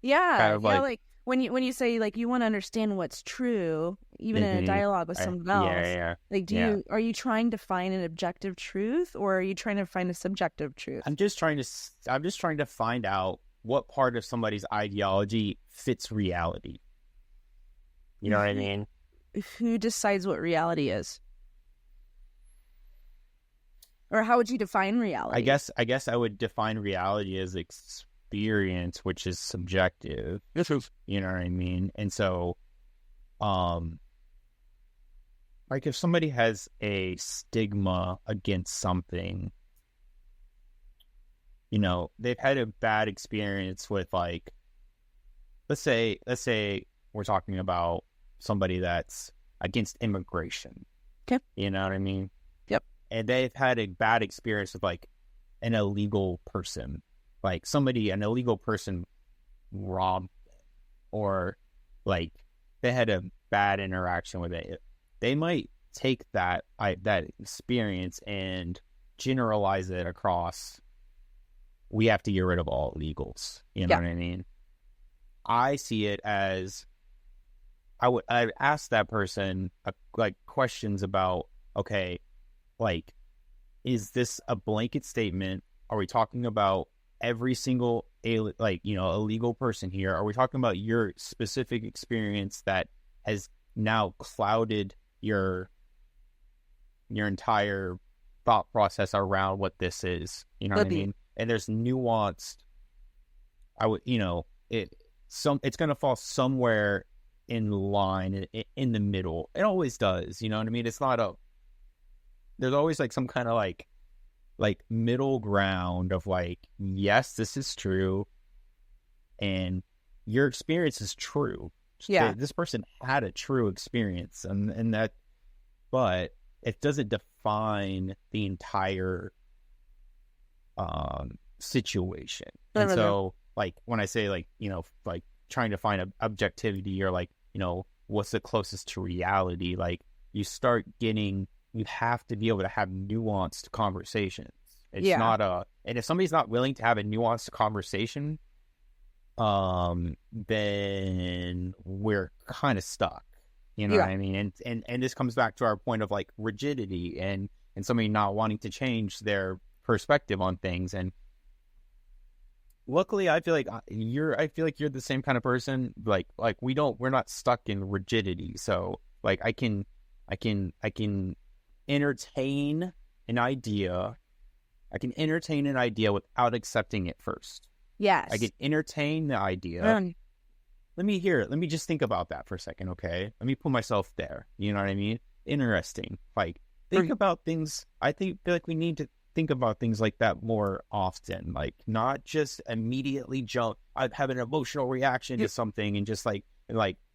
Speaker 1: Yeah,
Speaker 2: kind of
Speaker 1: like when you say like you want to understand what's true, even in a dialogue with someone else. Like, are you trying to find an objective truth, or are you trying to find a subjective truth?
Speaker 2: I'm just trying to find out what part of somebody's ideology fits reality. You know what I mean?
Speaker 1: Who decides what reality is? Or how would you define reality?
Speaker 2: I guess I would define reality as experience, which is subjective. You know what I mean? And so, like if somebody has a stigma against something, you know, they've had a bad experience with, like, let's say we're talking about somebody that's against immigration.
Speaker 1: Okay.
Speaker 2: You know what I mean?
Speaker 1: Yep.
Speaker 2: And they've had a bad experience with like an illegal person, like an illegal person robbed them, or like they had a bad interaction with it. They might take that experience and generalize it across, we have to get rid of all illegals. You know what I mean? I see it as I'd ask that person like questions about, okay, like, is this a blanket statement? Are we talking about every single illegal person here? Are we talking about your specific experience that has now clouded your entire thought process around what this is? You know what I mean? And there's nuanced. It's going to fall somewhere in line in the middle. It always does. You know what I mean? It's not there's always like some kind of like middle ground of like, yes, this is true, and your experience is true. Yeah, this person had a true experience, and that, but it doesn't define the entire situation. And so, like when I say like, you know, like trying to find objectivity, or like, you know, what's the closest to reality, like you have to be able to have nuanced conversations. It's not and if somebody's not willing to have a nuanced conversation, then we're kind of stuck. You know what I mean? And this comes back to our point of like rigidity and somebody not wanting to change their perspective on things. And luckily, I feel like you're the same kind of person. Like we're not stuck in rigidity. So like I can entertain an idea. I can entertain an idea without accepting it first.
Speaker 1: Yes.
Speaker 2: I can entertain the idea. Let me hear it. Let me just think about that for a second, okay? Let me put myself there. You know what I mean? Interesting. Like, think about things. I feel like we need to think about things like that more often, like not just immediately jump. I have an emotional reaction to something and just like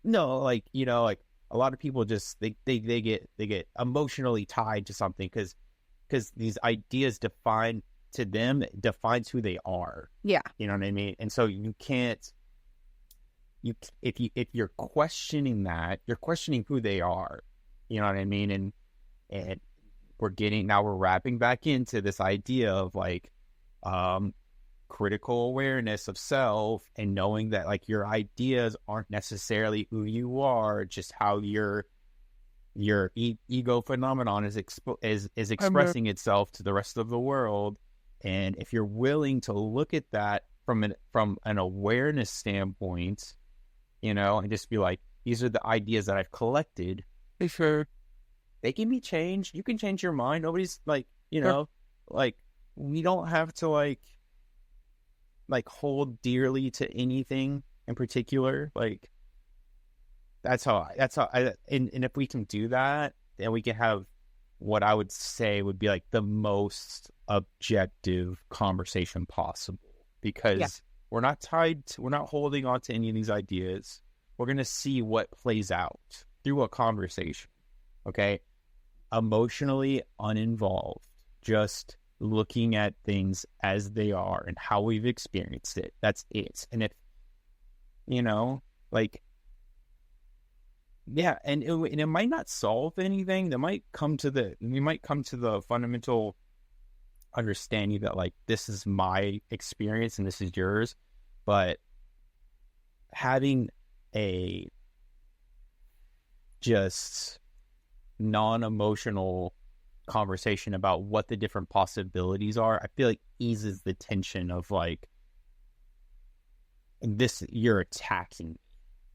Speaker 2: no, like, you know, like a lot of people just they get emotionally tied to something because these ideas defines who they are.
Speaker 1: Yeah.
Speaker 2: You know what I mean? And so if you're questioning that, you're questioning who they are. You know what I mean? And we're wrapping back into this idea of like critical awareness of self and knowing that like your ideas aren't necessarily who you are, just how your ego phenomenon is expressing itself to the rest of the world. And if you're willing to look at that from an awareness standpoint, you know, and just be like, these are the ideas that I've collected. Sure. They can be changed. You can change your mind. Nobody's like, you know, like we don't have to like hold dearly to anything in particular. Like that's how and if we can do that, then we can have what I would say would be like the most objective conversation possible, because we're not holding on to any of these ideas. We're going to see what plays out through a conversation. Okay. Emotionally uninvolved, just looking at things as they are and how we've experienced it. That's it. And if, you know, like, yeah, and it might not solve anything. We might come to the fundamental understanding that like, this is my experience and this is yours. But having a just non-emotional conversation about what the different possibilities are, I feel like eases the tension of like, this, you're attacking me.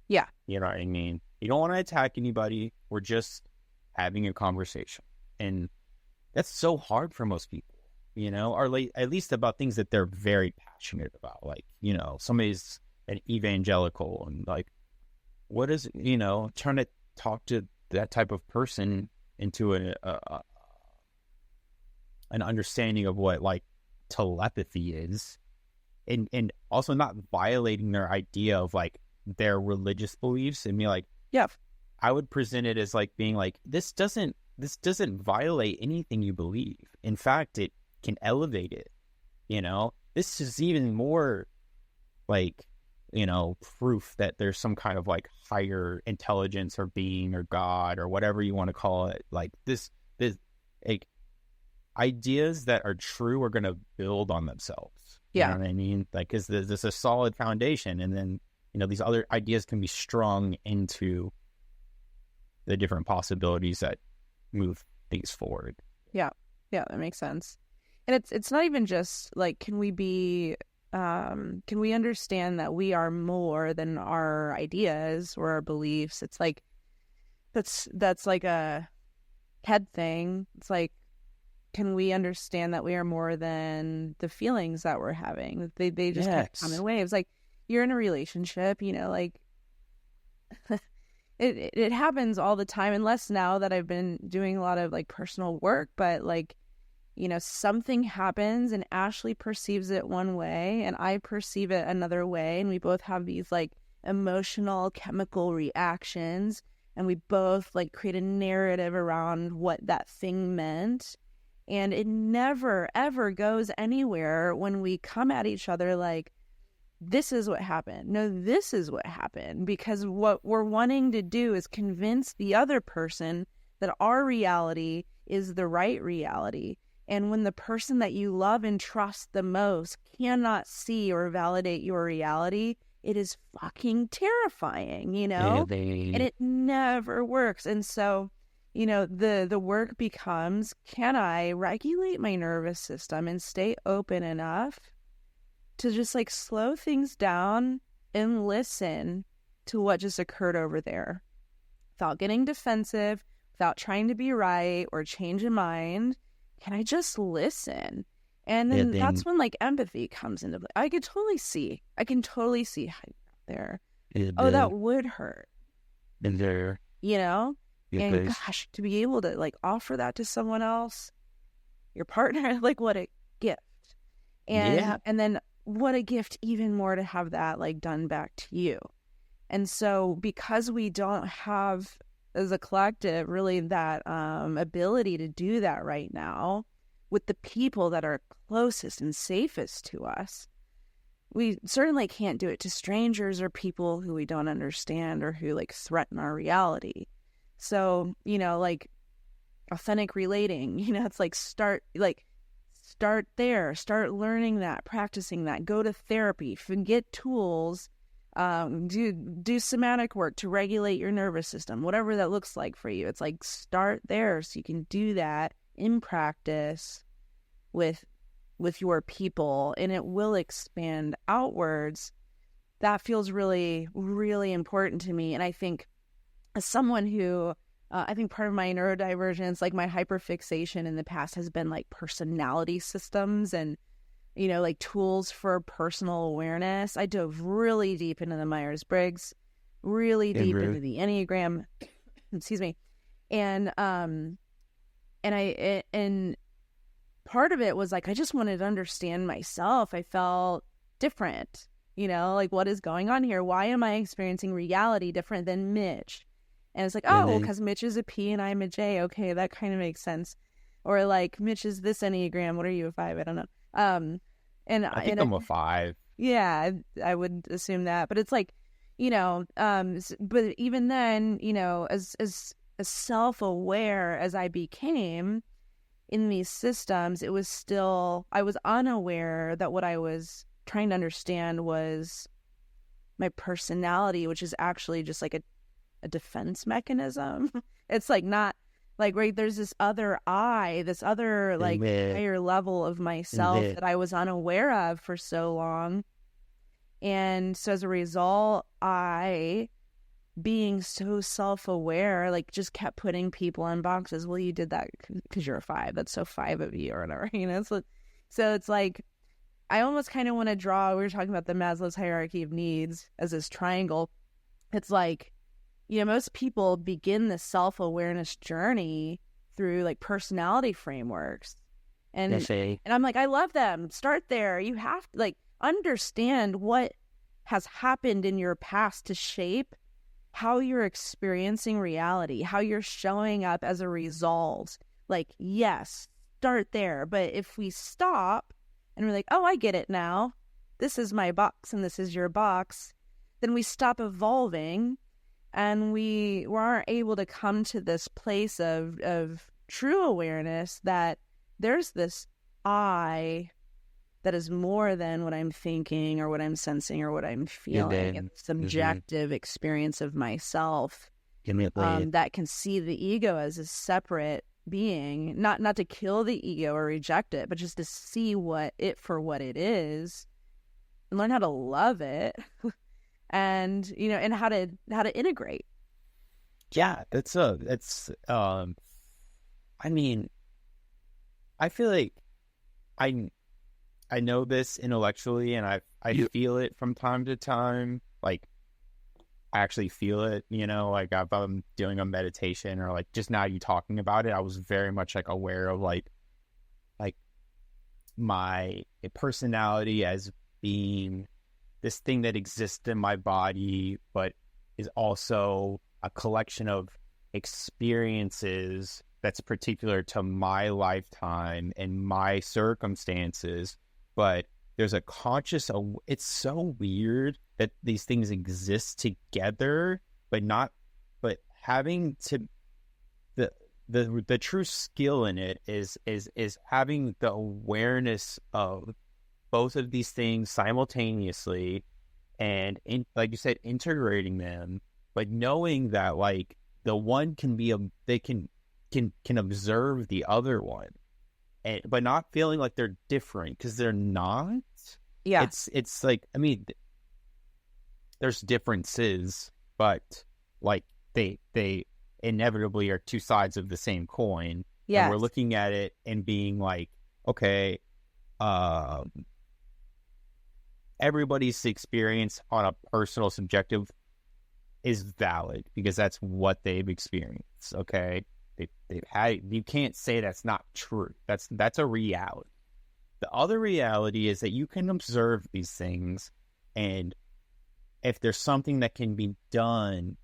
Speaker 1: Yeah.
Speaker 2: You know what I mean? You don't want to attack anybody. We're just having a conversation. And that's so hard for most people, you know, or like, at least about things that they're very passionate about. Like, you know, somebody's an evangelical and like, what is, you know, trying to talk to that type of person into an understanding of what like telepathy is, and also not violating their idea of like their religious beliefs, and be like, yeah, I would present it as like being like, this doesn't violate anything you believe. In fact, it can elevate it. You know, this is even more like, you know, proof that there's some kind of like higher intelligence or being or God or whatever you want to call it. Like this like ideas that are true are going to build on themselves. You know what I mean? Like, because there's a solid foundation, and then, you know, these other ideas can be strung into the different possibilities that move things forward. Yeah,
Speaker 1: that makes sense. And it's not even just like, can we understand that we are more than our ideas or our beliefs? It's like, that's like a head thing. It's like, can we understand that we are more than the feelings that we're having? They just kind of come in waves. Like, you're in a relationship, you know, like it happens all the time, unless now that I've been doing a lot of like personal work, but like, you know, something happens and Ashley perceives it one way and I perceive it another way. And we both have these like emotional chemical reactions, and we both like create a narrative around what that thing meant. And it never, ever goes anywhere when we come at each other like, this is what happened. No, this is what happened. Because what we're wanting to do is convince the other person that our reality is the right reality. And when the person that you love and trust the most cannot see or validate your reality, it is fucking terrifying, you know? And it never works. And so, you know, the work becomes, can I regulate my nervous system and stay open enough to just like slow things down and listen to what just occurred over there without getting defensive, without trying to be right or change a mind? Can I just listen? And then that's when like empathy comes into play. I can totally see how you're out there. That would hurt. You know? And gosh, to be able to like offer that to someone else, your partner. Like, what a gift. And then what a gift even more to have that like done back to you. And so because we don't have as a collective really that ability to do that right now with the people that are closest and safest to us, we certainly can't do it to strangers or people who we don't understand or who like threaten our reality. So, you know, like authentic relating, you know, it's like start there, start learning that, practicing that, go to therapy, get tools, do somatic work to regulate your nervous system, whatever that looks like for you. It's like start there so you can do that in practice with your people, and it will expand outwards. That feels really, really important to me. And I think as someone who I think part of my neurodivergence, like my hyperfixation in the past, has been like personality systems and, you know, like tools for personal awareness. I dove really deep into the Myers-Briggs, really deep into the Enneagram, excuse me. And part of it was like, I just wanted to understand myself. I felt different, you know, like what is going on here? Why am I experiencing reality different than Mitch? And it's like, oh, well, because Mitch is a P and I'm a J. Okay, that kind of makes sense. Or like, Mitch is this Enneagram. What are you, a 5? I don't know. And
Speaker 2: I think I'm a 5.
Speaker 1: Yeah, I would assume that. But it's like, you know, but even then, you know, as self-aware as I became in these systems, it was still, I was unaware that what I was trying to understand was my personality, which is actually just like a defense mechanism. It's like not like, right, there's this other this other like higher level of myself that I was unaware of for so long. And so as a result, I, being so self-aware, like just kept putting people in boxes. Well, you did that because you're a 5. That's so 5 of you or whatever, you know? So it's like, I almost kind of want to draw, we were talking about the Maslow's hierarchy of needs as this triangle. It's like, you know, most people begin the self-awareness journey through like personality frameworks. And I'm like, I love them. Start there. You have to like understand what has happened in your past to shape how you're experiencing reality, how you're showing up as a result. Like, yes, start there. But if we stop and we're like, oh, I get it now, this is my box and this is your box, then we stop evolving. And we aren't able to come to this place of true awareness that there's this I that is more than what I'm thinking or what I'm sensing or what I'm feeling. It's subjective experience of myself that can see the ego as a separate being, not to kill the ego or reject it, but just to see it for what it is and learn how to love it. And, you know, and how to integrate.
Speaker 2: Yeah, I mean, I feel like I know this intellectually and I feel it from time to time. Like, I actually feel it, you know, like if I'm doing a meditation or like just now you talking about it, I was very much like aware of like my personality as being this thing that exists in my body, but is also a collection of experiences that's particular to my lifetime and my circumstances. But there's a conscious, it's so weird that these things exist together, but having to, the true skill in it is having the awareness of both of these things simultaneously, and like you said, integrating them, but knowing that like the one can be they can observe the other one, but not feeling like they're different because they're not.
Speaker 1: Yeah,
Speaker 2: it's like, I mean, there's differences, but like they inevitably are two sides of the same coin. Yeah, and we're looking at it and being like, okay, everybody's experience on a personal subjective is valid because that's what they've experienced. Okay. they've had. You can't say that's not true. That's a reality. The other reality is that you can observe these things, and if there's something that can be done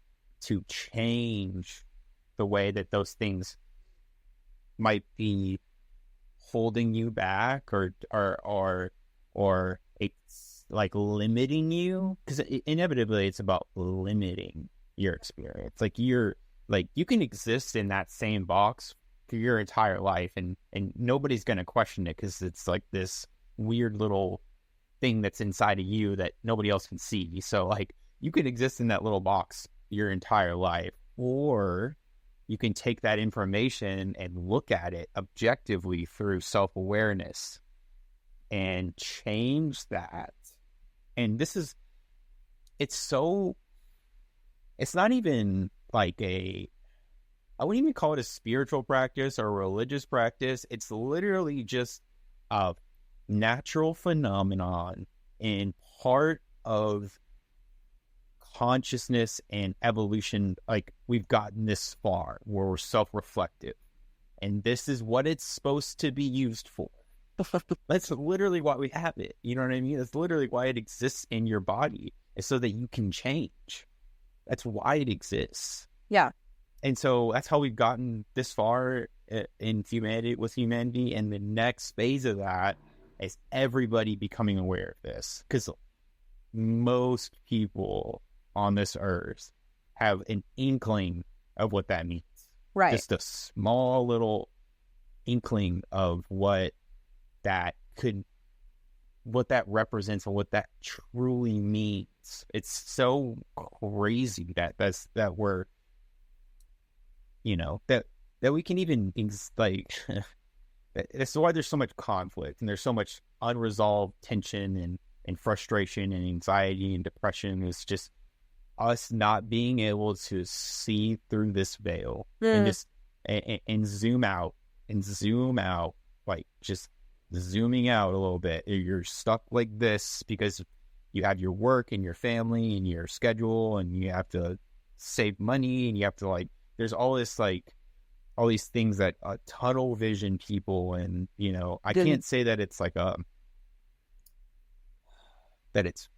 Speaker 2: to change the way that those things might be holding you back or it's like limiting you, because inevitably it's about limiting your experience. Like you can exist in that same box for your entire life and nobody's going to question it because it's like this weird little thing that's inside of you that nobody else can see. So like you could exist in that little box your entire life, or you can take that information and look at it objectively through self-awareness and change that. And it's not even like I wouldn't even call it a spiritual practice or a religious practice. It's literally just a natural phenomenon and part of consciousness and evolution. Like we've gotten this far where we're self-reflective, and this is what it's supposed to be used for. That's literally why we have it. You know what I mean? That's literally why it exists in your body, is so that you can change. That's why it exists.
Speaker 1: Yeah.
Speaker 2: And so that's how we've gotten this far in humanity, with humanity. And the next phase of that is everybody becoming aware of this, because most people on this earth have an inkling of what that means.
Speaker 1: Right.
Speaker 2: Just a small little inkling of what that represents and what that truly means. It's so crazy that we're, that we can even like that's why there's so much conflict and there's so much unresolved tension and frustration and anxiety and depression. It's just us not being able to see through this veil and just and zoom out, like just zooming out a little bit. You're stuck like this because you have your work and your family and your schedule, and you have to save money, and you have to like, there's all this like all these things that tunnel vision people. And I can't say that it's like that it's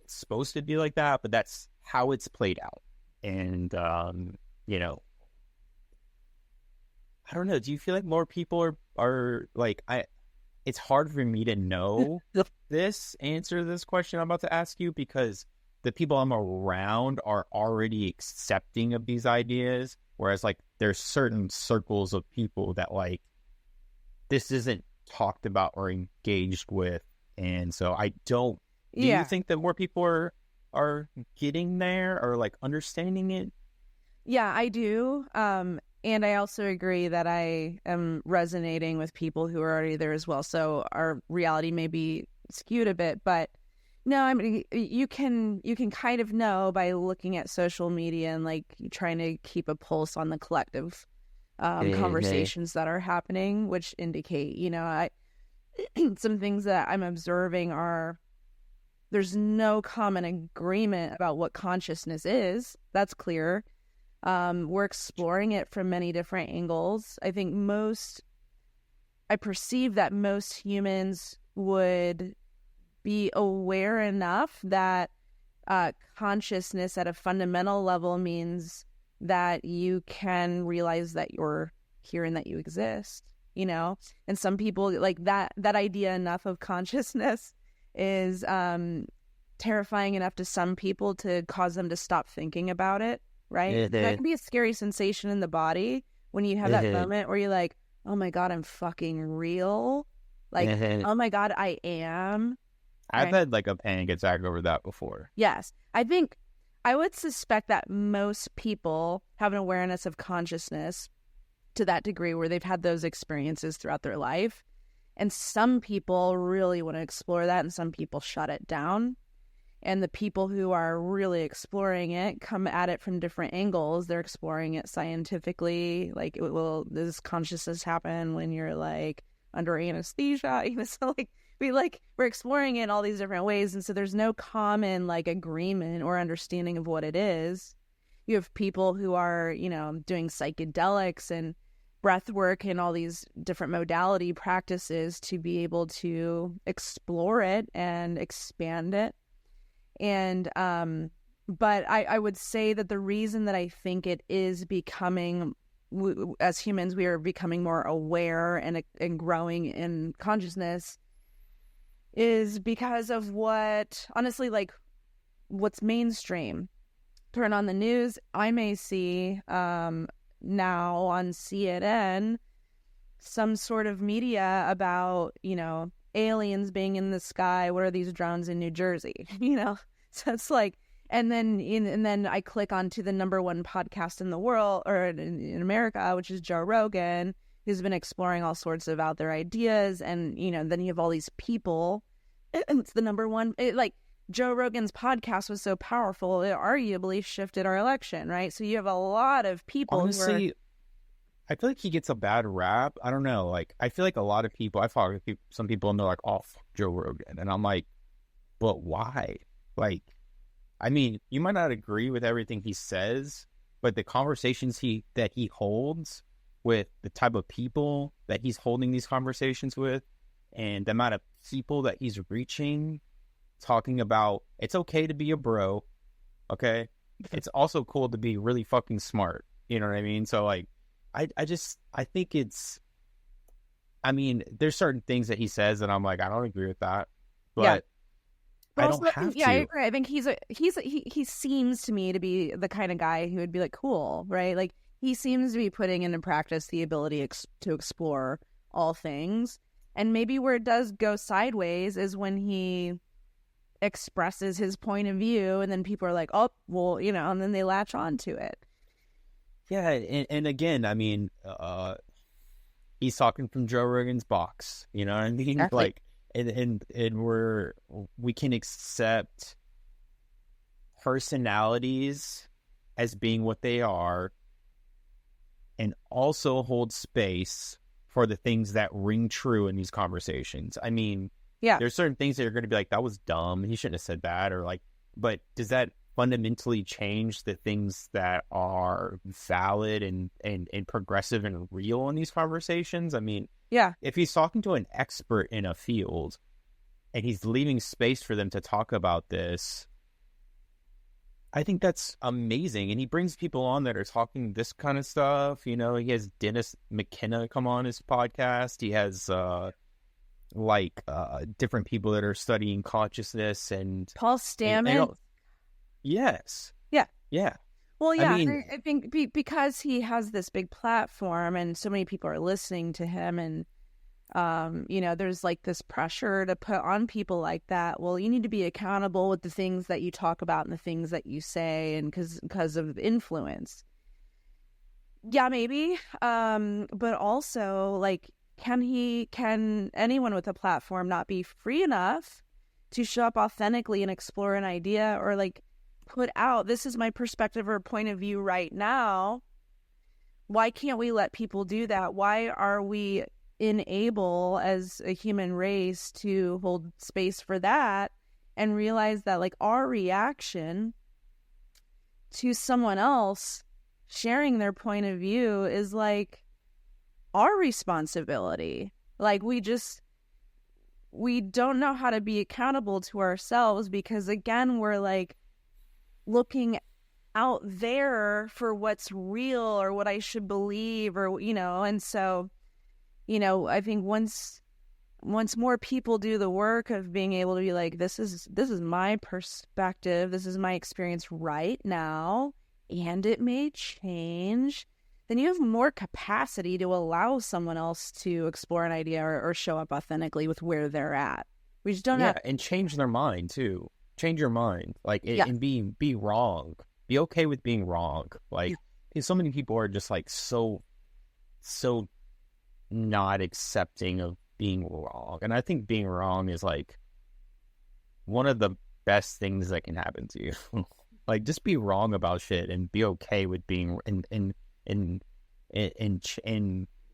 Speaker 2: supposed to be like that, but that's how it's played out. And I don't know, do you feel like more people are like, it's hard for me to know answer this question I'm about to ask you, because the people I'm around are already accepting of these ideas, whereas like there's certain circles of people that like this isn't talked about or engaged with. And so do you think that more people are getting there or like understanding it?
Speaker 1: Yeah, I do. And I also agree that I am resonating with people who are already there as well. So our reality may be skewed a bit, but no, I mean, you can kind of know by looking at social media and like trying to keep a pulse on the collective conversations that are happening, which indicate, some things that I'm observing are there's no common agreement about what consciousness is. That's clear. We're exploring it from many different angles. I perceive that most humans would be aware enough that consciousness at a fundamental level means that you can realize that you're here and that you exist, and some people like that idea enough of consciousness is terrifying enough to some people to cause them to stop thinking about it. Right? That can be a scary sensation in the body when you have that moment where you're like, oh my God, I'm fucking real. Like, oh my God, I am.
Speaker 2: I've had like a panic attack over that before.
Speaker 1: Yes. I think I would suspect that most people have an awareness of consciousness to that degree where they've had those experiences throughout their life. And some people really want to explore that, and some people shut it down. And the people who are really exploring it come at it from different angles. They're exploring it scientifically. Like, does consciousness happen when you're like under anesthesia? So like we're exploring it in all these different ways. And so there's no common like agreement or understanding of what it is. You have people who are, doing psychedelics and breath work and all these different modality practices to be able to explore it and expand it. And but I would say that the reason that I think it is becoming, as humans, we are becoming more aware and growing in consciousness, is because of honestly, like what's mainstream. Turn on the news, I may see now on CNN some sort of media about, aliens being in the sky. What are these drones in New Jersey? So it's like, and then I click onto the number one podcast in the world, or in America, which is Joe Rogan, who's been exploring all sorts of out there ideas. And, then you have all these people. It's the number one, like Joe Rogan's podcast was so powerful, it arguably shifted our election, right? So you have a lot of people.
Speaker 2: Honestly, I feel like he gets a bad rap. I don't know. Like, I feel like a lot of people, I follow some people and they're like, oh, fuck Joe Rogan. And I'm like, but why? Like, I mean, you might not agree with everything he says, but the conversations that he holds with the type of people that he's holding these conversations with, and the amount of people that he's reaching, talking about it's okay to be a bro, okay? It's also cool to be really fucking smart. You know what I mean? So, like, I think it's, I mean, there's certain things that he says that I'm like, I don't agree with that, but
Speaker 1: yeah.
Speaker 2: I don't have to.
Speaker 1: Yeah, I agree. I think he seems to me to be the kind of guy who would be like, cool, right? Like, he seems to be putting into practice the ability to explore all things. And maybe where it does go sideways is when he expresses his point of view, and then people are like, oh, well, and then they latch on to it.
Speaker 2: Yeah, and again, I mean, he's talking from Joe Rogan's box, you know what I mean?
Speaker 1: Exactly.
Speaker 2: Like, and we can accept personalities as being what they are, and also hold space for the things that ring true in these conversations. I mean,
Speaker 1: yeah,
Speaker 2: there's certain things that are going to be like, that was dumb, he shouldn't have said that, or like, but does that fundamentally change the things that are valid and progressive and real in these conversations? I mean,
Speaker 1: yeah,
Speaker 2: if he's talking to an expert in a field and he's leaving space for them to talk about this, I think that's amazing. And he brings people on that are talking this kind of stuff. He has Dennis McKenna come on his podcast. He has different people that are studying consciousness, and
Speaker 1: Paul Stamets.
Speaker 2: Yes. Yeah.
Speaker 1: Well, yeah,
Speaker 2: I mean,
Speaker 1: I think because he has this big platform and so many people are listening to him, and there's like this pressure to put on people like that. Well, you need to be accountable with the things that you talk about and the things that you say, and because of influence. Yeah, maybe. But also, like, can anyone with a platform not be free enough to show up authentically and explore an idea, or like put out, this is my perspective or point of view right now? Why can't we let people do that? Why are we unable as a human race to hold space for that and realize that, like, our reaction to someone else sharing their point of view is like our responsibility? Like, we don't know how to be accountable to ourselves, because again, we're like looking out there for what's real or what I should believe, or and so I think once more people do the work of being able to be like, this is my perspective, this is my experience right now, and it may change, then you have more capacity to allow someone else to explore an idea or show up authentically with where they're at. We just don't have,
Speaker 2: and change their mind too. Change your mind, like, and be wrong. Be okay with being wrong. Like, so many people are just like so not accepting of being wrong, and I think being wrong is like one of the best things that can happen to you. Like, just be wrong about shit and be okay with being and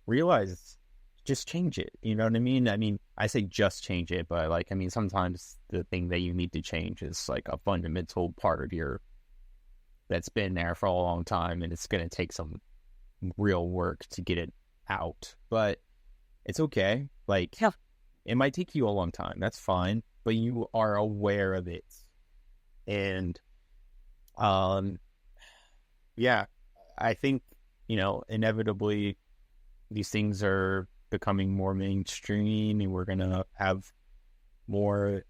Speaker 2: realize, just change it. You know what I mean? I mean, I say just change it, but like, I mean, sometimes the thing that you need to change is like a fundamental part of that's been there for a long time, and it's going to take some real work to get it out, but it's okay. Like,
Speaker 1: Yeah.
Speaker 2: it might take you a long time. That's fine, but you are aware of it. And, yeah, I think, inevitably these things are becoming more mainstream, and we're going to have more,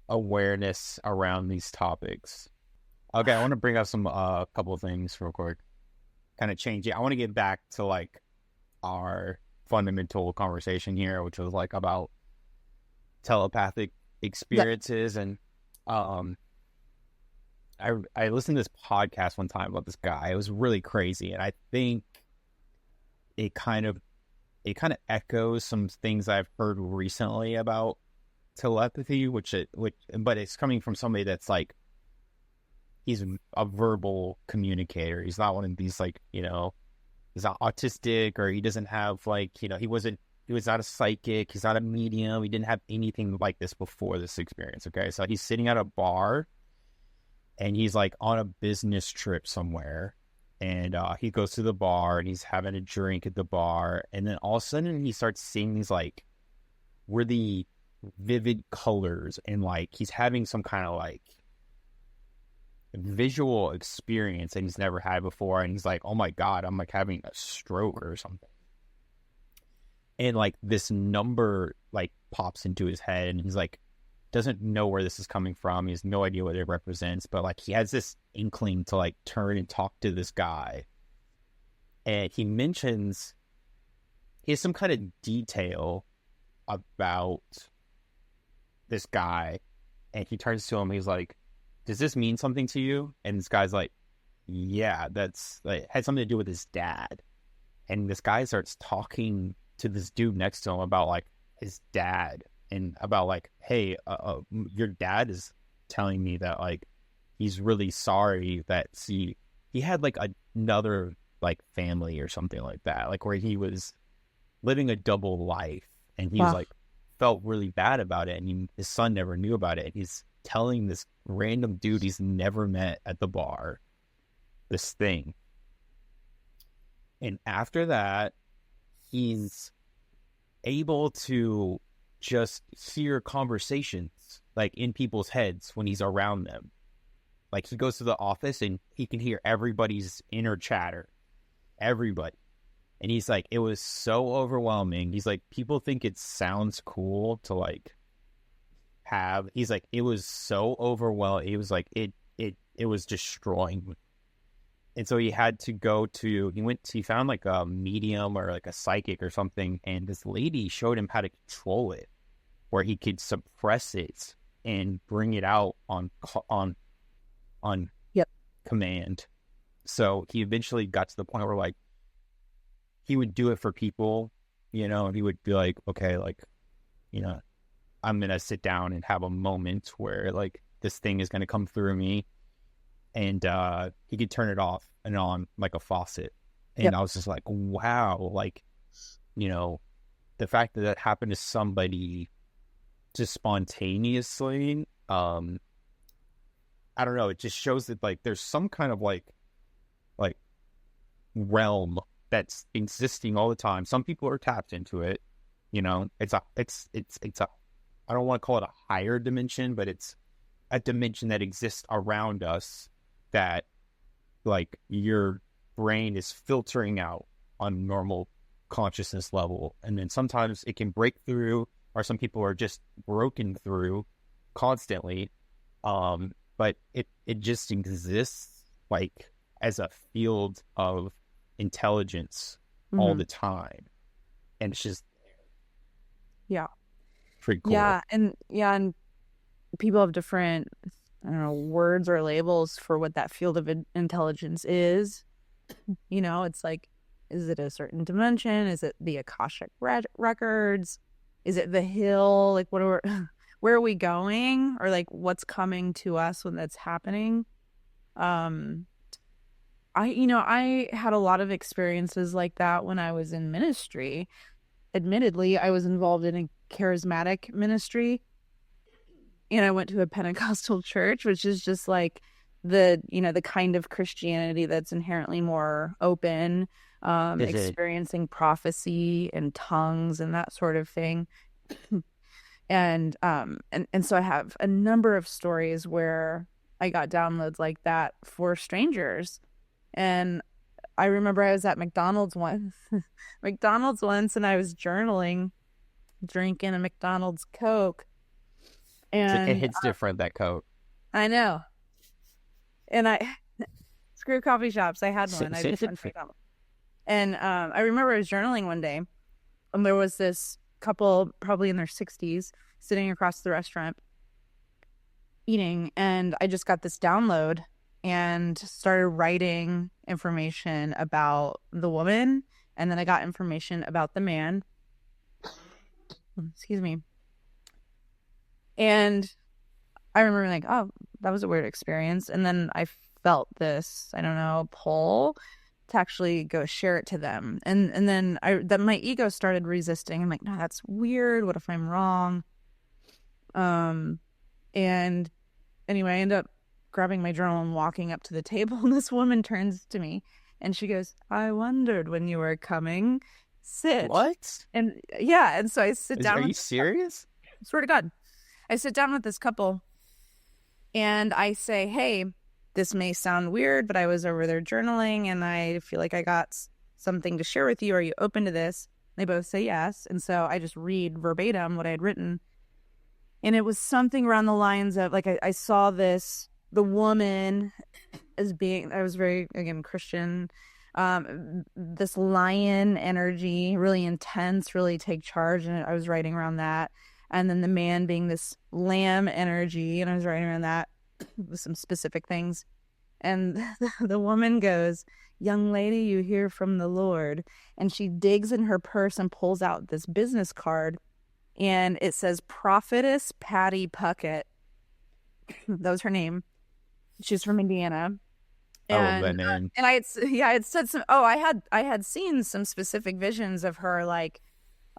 Speaker 2: awareness around these topics. Okay, I want to bring up some couple of things real quick. Kind of change it. I want to get back to like our fundamental conversation here, which was like about telepathic experiences. And I listened to this podcast one time about this guy. It was really crazy, and I think it kind of echoes some things I've heard recently about telepathy, but it's coming from somebody that's like, he's a verbal communicator. He's not one of these like, he's not autistic, or he doesn't have like, he was not a psychic. He's not a medium. He didn't have anything like this before this experience. Okay. So he's sitting at a bar, and he's like on a business trip somewhere. And he goes to the bar, and he's having a drink at the bar. And then all of a sudden he starts seeing these like really vivid colors, and like he's having some kind of like visual experience that he's never had before. And he's like, oh my God, I'm like having a stroke or something. And like this number like pops into his head, and he's like, doesn't know where this is coming from. He has no idea what it represents, but like he has this inkling to like turn and talk to this guy. And he mentions he has some kind of detail about this guy, and he turns to him. He's like, does this mean something to you? And this guy's like, yeah, that's like had something to do with his dad. And this guy starts talking to this dude next to him about like his dad, and about like, hey, your dad is telling me that like he's really sorry that he had like another like family or something like that, like where he was living a double life, and he was like felt really bad about it, and his son never knew about it. And he's telling this random dude he's never met at the bar this thing. And after that, he's able to just hear conversations like in people's heads when he's around them. Like he goes to the office and he can hear everybody's inner chatter, everybody. And he's like, it was so overwhelming. He's like, people think it sounds cool to like have. He's like, it was so overwhelming. He was like, it was destroying me. And so he had to he found like a medium or like a psychic or something. And this lady showed him how to control it, where he could suppress it and bring it out on command. So he eventually got to the point where like he would do it for people, and he would be like, okay, like, I'm going to sit down and have a moment where like this thing is going to come through me. And he could turn it off and on like a faucet. And I was just like, wow, like, the fact that that happened to somebody just spontaneously, I don't know, it just shows that like there's some kind of like realm that's existing all the time. Some people are tapped into it, it's a I don't want to call it a higher dimension, but it's a dimension that exists around us that like your brain is filtering out on normal consciousness level. And then sometimes it can break through, or some people are just broken through constantly. But it just exists like as a field of intelligence all the time. And it's just pretty cool.
Speaker 1: And people have different, I don't know, words or labels for what that field of intelligence is. It's like, is it a certain dimension? Is it the Akashic records? Is it the hill? Like, where are we going? Or like, what's coming to us when that's happening? I had a lot of experiences like that when I was in ministry. Admittedly, I was involved in a charismatic ministry, and I went to a Pentecostal church, which is just like the kind of Christianity that's inherently more open, experiencing prophecy and tongues and that sort of thing. And so I have a number of stories where I got downloads like that for strangers. And I remember I was at McDonald's once, and I was journaling, drinking a McDonald's Coke. And
Speaker 2: it hits different, that Coke.
Speaker 1: I know. And screw coffee shops. I had one. I just went for McDonald's. And I remember I was journaling one day, and there was this couple, probably in their 60s, sitting across the restaurant eating, and I just got this download and started writing information about the woman, and then I got information about the man. Excuse me. And I remember like, oh, that was a weird experience. And then I felt this, I don't know, pull to actually go share it to them. And then my ego started resisting. I'm like, no, that's weird. What if I'm wrong? And anyway, I end up grabbing my journal and walking up to the table, and this woman turns to me and she goes, I wondered when you were coming. Sit.
Speaker 2: What?
Speaker 1: And yeah, and so I sit down.
Speaker 2: Are you serious?
Speaker 1: Swear to God. I sit down with this couple and I say, hey, this may sound weird, but I was over there journaling and I feel like I got something to share with you. Are you open to this? They both say yes. And so I just read verbatim what I had written. And it was something around the lines of, like, I saw the woman as being, I was very, again, Christian, this lion energy, really intense, really take charge. And I was writing around that. And then the man being this lamb energy, and I was writing around that with some specific things. And the woman goes, young lady, you hear from the Lord. And she digs in her purse and pulls out this business card. And it says Prophetess Patty Puckett. That was her name. She's from Indiana.
Speaker 2: And, that name.
Speaker 1: And I had said some. Oh, I had seen some specific visions of her, like,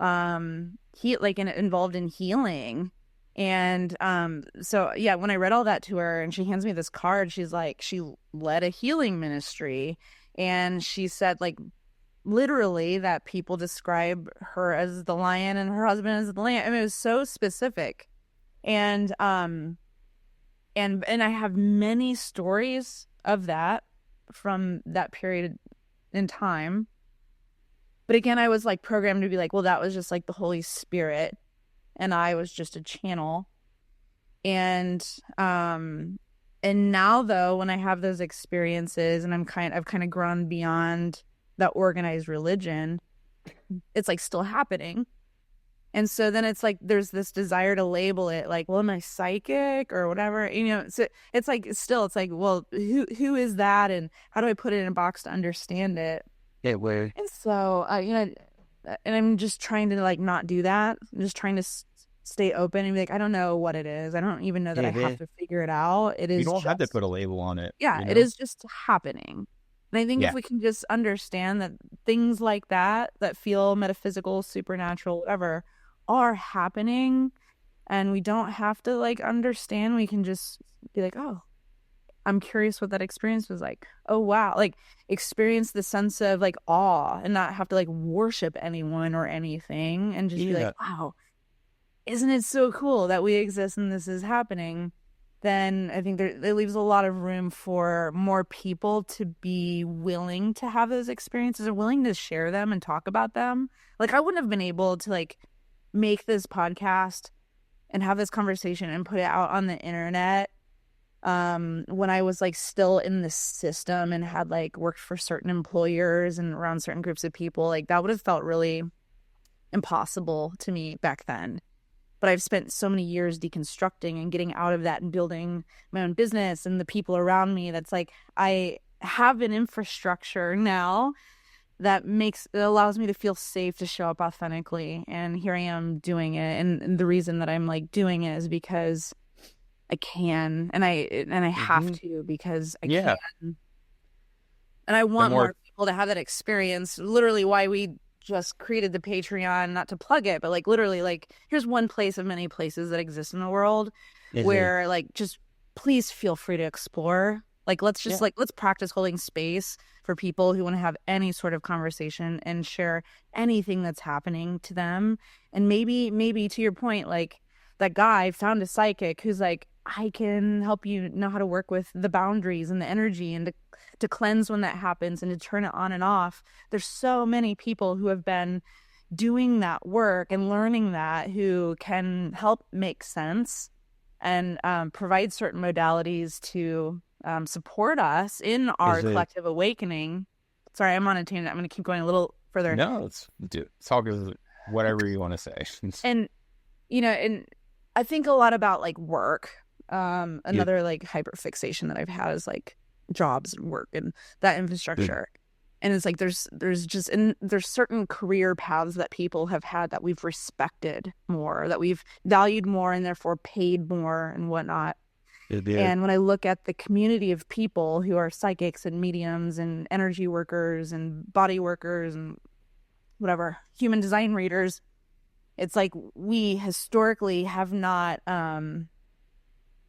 Speaker 1: involved in healing. And so yeah, when I read all that to her, and she hands me this card, she's like, she led a healing ministry, and she said, like, literally that people describe her as the lion and her husband as the lamb. I mean, it was so specific. And I have many stories of that from that period in time. But again, I was like programmed to be like, well, that was just like the Holy Spirit, and I was just a channel. And now though, when I have those experiences, and I've kind of grown beyond that organized religion, it's like still happening. And so then it's like there's this desire to label it like, well, am I psychic or whatever? You know, so it's like still, it's like, well, who is that, and how do I put it in a box to understand it?
Speaker 2: Yeah, where?
Speaker 1: And so and I'm just trying to like not do that. I'm just trying to stay open and be like, I don't know what it is. I don't even know that I have to figure it out. It is.
Speaker 2: You don't have to put a label on it.
Speaker 1: Yeah,
Speaker 2: you know?
Speaker 1: It is just happening. And I think if we can just understand that things like that feel metaphysical, supernatural, whatever, are happening, and we don't have to like understand, we can just be like, oh, I'm curious what that experience was like. Oh, wow. Like, experience the sense of like awe and not have to like worship anyone or anything, and just be like, wow, isn't it so cool that we exist and this is happening? Then I think it leaves a lot of room for more people to be willing to have those experiences, or willing to share them and talk about them. Like, I wouldn't have been able to like make this podcast and have this conversation and put it out on the internet when I was like still in the system and had like worked for certain employers and around certain groups of people. Like, that would have felt really impossible to me back then. But I've spent so many years deconstructing and getting out of that and building my own business and the people around me. That's like, I have an infrastructure now that allows me to feel safe to show up authentically. And here I am doing it. And the reason that I'm like doing it is because I can, and I have to, because I can. And I want more people to have that experience. Literally why we just created the Patreon, not to plug it, but like literally, like, here's one place of many places that exist in the world where like, just please feel free to explore. Like, let's practice holding space for people who want to have any sort of conversation and share anything that's happening to them. And maybe to your point, like that guy found a psychic who's like, I can help you know how to work with the boundaries and the energy and to cleanse when that happens and to turn it on and off. There's so many people who have been doing that work and learning that who can help make sense and provide certain modalities to support us in our collective awakening. Sorry, I'm on a tangent. I'm going to keep going a little further.
Speaker 2: No, it's all good. Whatever you want to say.
Speaker 1: And, you know, and I think a lot about like work. Another like hyperfixation that I've had is like jobs and work and that infrastructure. And it's like there's certain career paths that people have had that we've respected more, that we've valued more, and therefore paid more and whatnot. And when I look at the community of people who are psychics and mediums and energy workers and body workers and whatever, human design readers, it's like we historically have not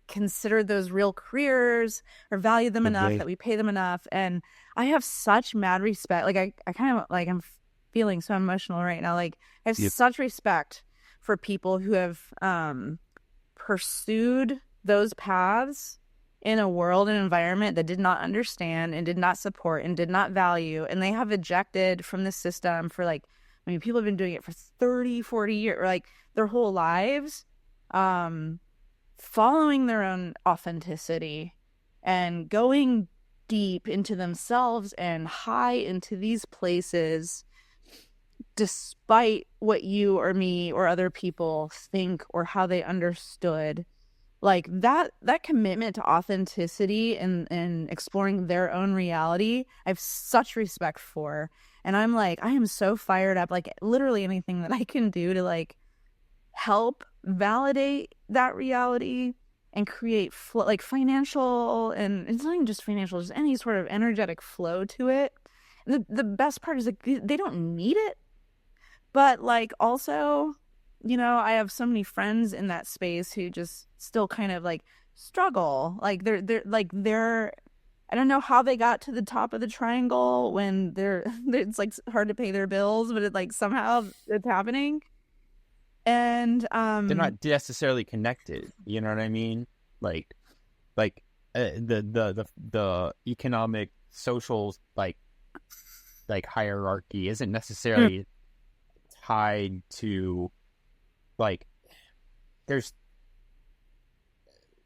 Speaker 1: considered those real careers or valued them enough that we pay them enough. And I have such mad respect. Like I kind of like, I'm feeling so emotional right now. Like I have such respect for people who have pursued those paths in a world and environment that did not understand and did not support and did not value. And they have ejected from the system for like, I mean, people have been doing it for 30, 40 years, or like their whole lives, following their own authenticity and going deep into themselves and high into these places, despite what you or me or other people think or how they understood. Like that commitment to authenticity and exploring their own reality, I have such respect for. And I'm like, I am so fired up, like literally anything that I can do to like help validate that reality and create like financial, and it's not even just financial, just any sort of energetic flow to it. The best part is like they don't need it, but like also, you know, I have so many friends in that space who just still kind of like struggle. Like they're I don't know how they got to the top of the triangle when it's like hard to pay their bills, but it like somehow it's happening. And
Speaker 2: they're not necessarily connected. You know what I mean? Like the economic, social like hierarchy isn't necessarily tied to like there's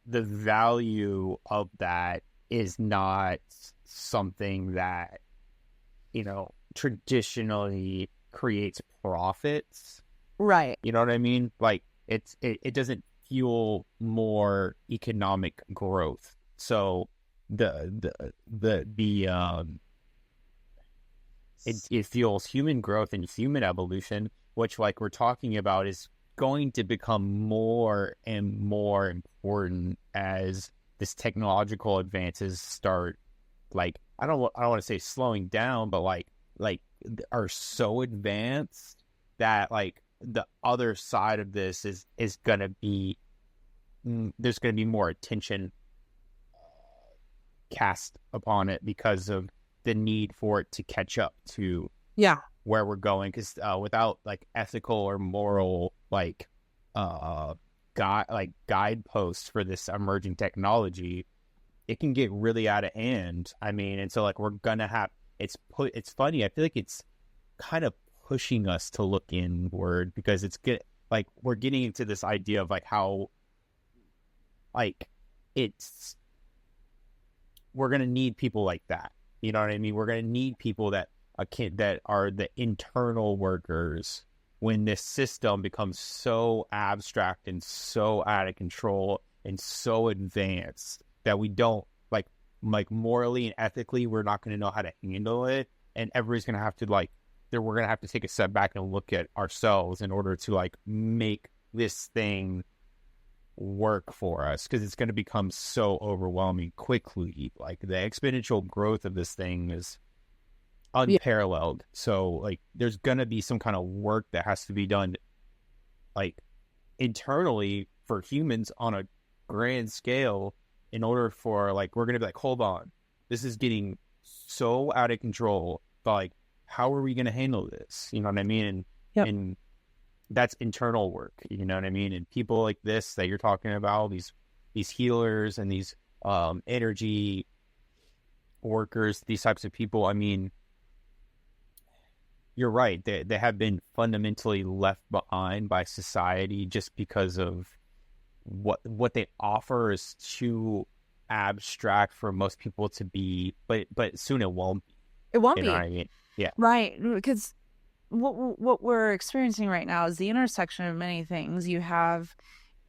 Speaker 2: the value of that is not something that, you know, traditionally creates profits.
Speaker 1: Right.
Speaker 2: You know what I mean? Like it doesn't fuel more economic growth. So it fuels human growth and human evolution, which like we're talking about is going to become more and more important as this technological advances start, like I don't want to say slowing down, but like are so advanced that like the other side of this is going to be, there's going to be more attention cast upon it because of the need for it to catch up to where we're going. Because without like ethical or moral guideposts for this emerging technology, it can get really out of hand. I mean, and so like we're gonna have it's funny. I feel like it's kind of pushing us to look inward because it's good. Like we're getting into this idea of like how like we're gonna need people like that. You know what I mean? We're gonna need people that are the internal workers when this system becomes so abstract and so out of control and so advanced that we don't like morally and ethically, we're not going to know how to handle it. And everybody's going to have to we're going to have to take a step back and look at ourselves in order to like make this thing work for us. Cause it's going to become so overwhelming quickly. Like the exponential growth of this thing is unparalleled. So like there's gonna be some kind of work that has to be done like internally for humans on a grand scale in order for like, we're going to be like, hold on, this is getting so out of control, but like, how are we going to handle this? You know what I mean? And,
Speaker 1: Yep.
Speaker 2: and that's internal work, you know what I mean? And people like this that you're talking about, these healers and these energy workers, these types of people, I mean, you're right. They have been fundamentally left behind by society just because of what they offer is too abstract for most people to be, but soon it won't be.
Speaker 1: It won't
Speaker 2: You
Speaker 1: be.
Speaker 2: know what I mean? Yeah.
Speaker 1: Right. Because what we're experiencing right now is the intersection of many things. You have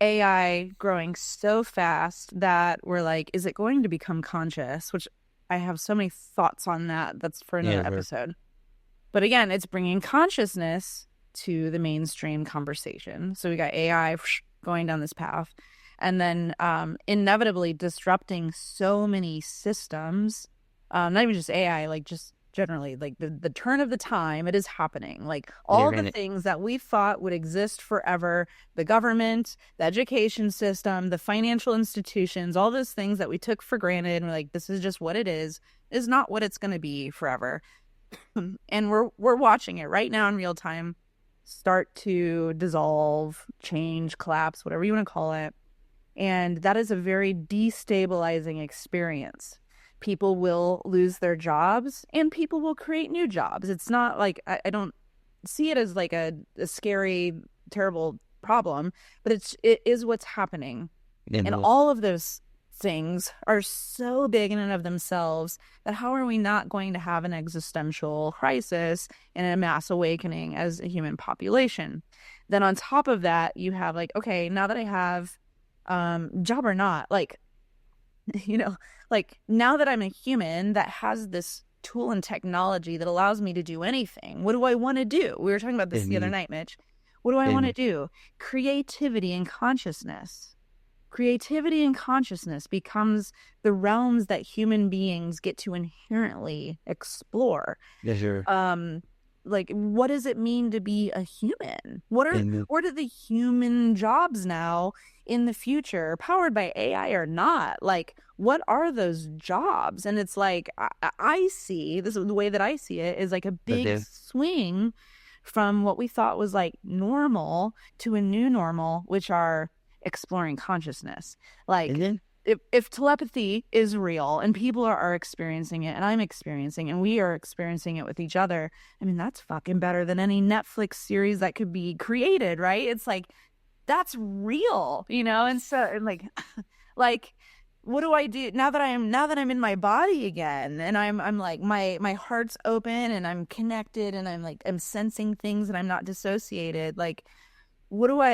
Speaker 1: AI growing so fast that we're like, is it going to become conscious? Which I have so many thoughts on that. That's for another episode. But again, it's bringing consciousness to the mainstream conversation. So we got AI going down this path, and then inevitably disrupting so many systems. Not even just AI, like just generally, like the turn of the time, it is happening. Like all the things that we thought would exist forever, the government, the education system, the financial institutions, all those things that we took for granted, and we're like, this is just what it is not what it's going to be forever. And we're watching it right now in real time start to dissolve, change, collapse, whatever you want to call it. And that is a very destabilizing experience. People will lose their jobs and people will create new jobs. It's not like, I don't see it as like a scary, terrible problem, but it is what's happening. And all of those things are so big in and of themselves that how are we not going to have an existential crisis and a mass awakening as a human population? Then on top of that, you have like, okay, now that I have job or not, like, you know, like now that I'm a human that has this tool and technology that allows me to do anything, what do I want to do? We were talking about this the other night, Mitch. What do I want to do? Creativity and consciousness. Creativity and consciousness becomes the realms that human beings get to inherently explore.
Speaker 2: Yes, sure.
Speaker 1: Like, what does it mean to be a human? What are the human jobs now in the future, powered by AI or not? Like, what are those jobs? And it's like, I see, this is the way that I see it, is like a big swing from what we thought was like normal to a new normal, which are exploring consciousness. Like, if telepathy is real and people are experiencing it and I'm experiencing and we are experiencing it with each other, I mean, that's fucking better than any Netflix series that could be created, right? It's like, that's real, you know? And so, and like, what do I do now that I'm in my body again, and I'm like, my heart's open and I'm connected and I'm sensing things and I'm not dissociated. Like,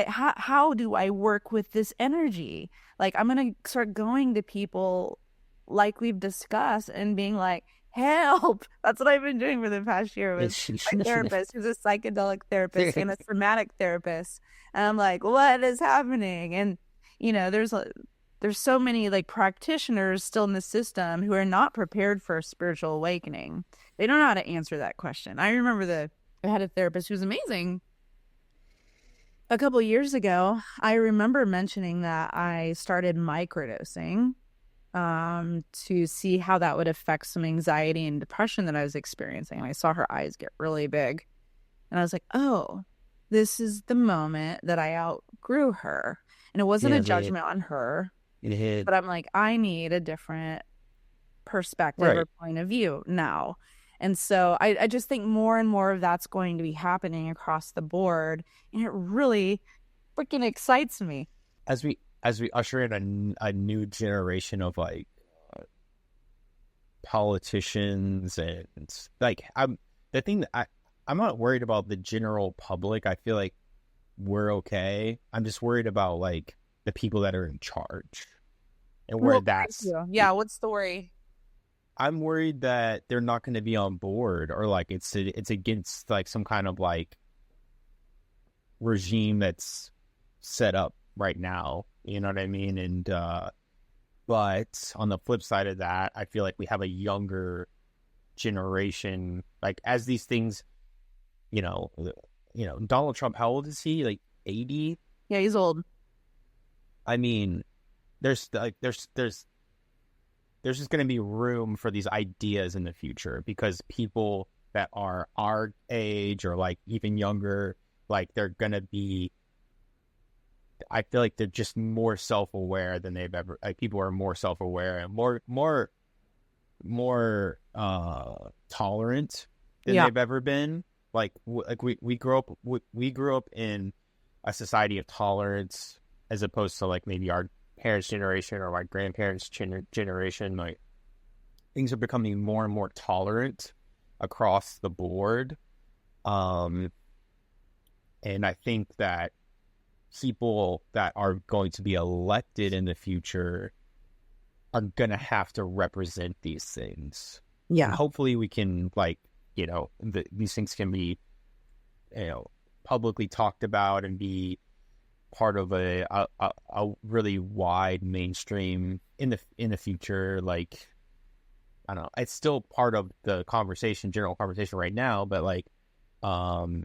Speaker 1: how do I work with this energy? Like, I'm going to start going to people like we've discussed and being like, help. That's what I've been doing for the past year with my therapist, who's a psychedelic therapist and a somatic therapist. And I'm like, what is happening? And, you know, there's so many like practitioners still in the system who are not prepared for a spiritual awakening. They don't know how to answer that question. I remember I had a therapist who was amazing. A couple of years ago, I remember mentioning that I started microdosing to see how that would affect some anxiety and depression that I was experiencing. And I saw her eyes get really big. And I was like, oh, this is the moment that I outgrew her. And it wasn't a judgment on her. But I'm like, I need a different perspective or point of view now. And so I just think more and more of that's going to be happening across the board. And it really freaking excites me.
Speaker 2: As we usher in a new generation of like politicians and like, I'm not worried about the general public. I feel like we're okay. I'm just worried about like the people that are in charge and where that's.
Speaker 1: Yeah. What's the worry?
Speaker 2: I'm worried that they're not going to be on board, or like it's against like some kind of like regime that's set up right now. You know what I mean? And but on the flip side of that, I feel like we have a younger generation. Like as these things, you know, Donald Trump, how old is he? Like 80?
Speaker 1: Yeah, he's old.
Speaker 2: I mean, there's there's just going to be room for these ideas in the future, because people that are our age or like even younger, like they're going to be, I feel like they're just more self-aware than they've ever, like people are more self-aware and more tolerant than they've ever been. Like we grew up in a society of tolerance, as opposed to like maybe our parents' generation or my grandparents' generation. Like things are becoming more and more tolerant across the board. And I think that people that are going to be elected in the future are going to have to represent these things.
Speaker 1: Yeah.
Speaker 2: And hopefully we can, like, you know, these things can be, you know, publicly talked about and be part of a really wide mainstream in the future. Like, I don't know, it's still part of the conversation, general conversation right now, but like, I'm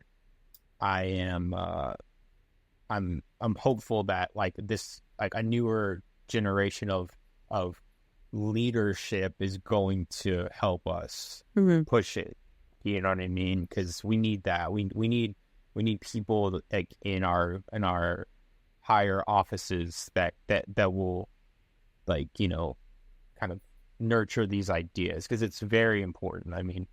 Speaker 2: hopeful that like this, like a newer generation of leadership is going to help us push it. You know what I mean? Because we need that. We need people like in our higher offices that will, like, you know, kind of nurture these ideas, because it's very important. I mean,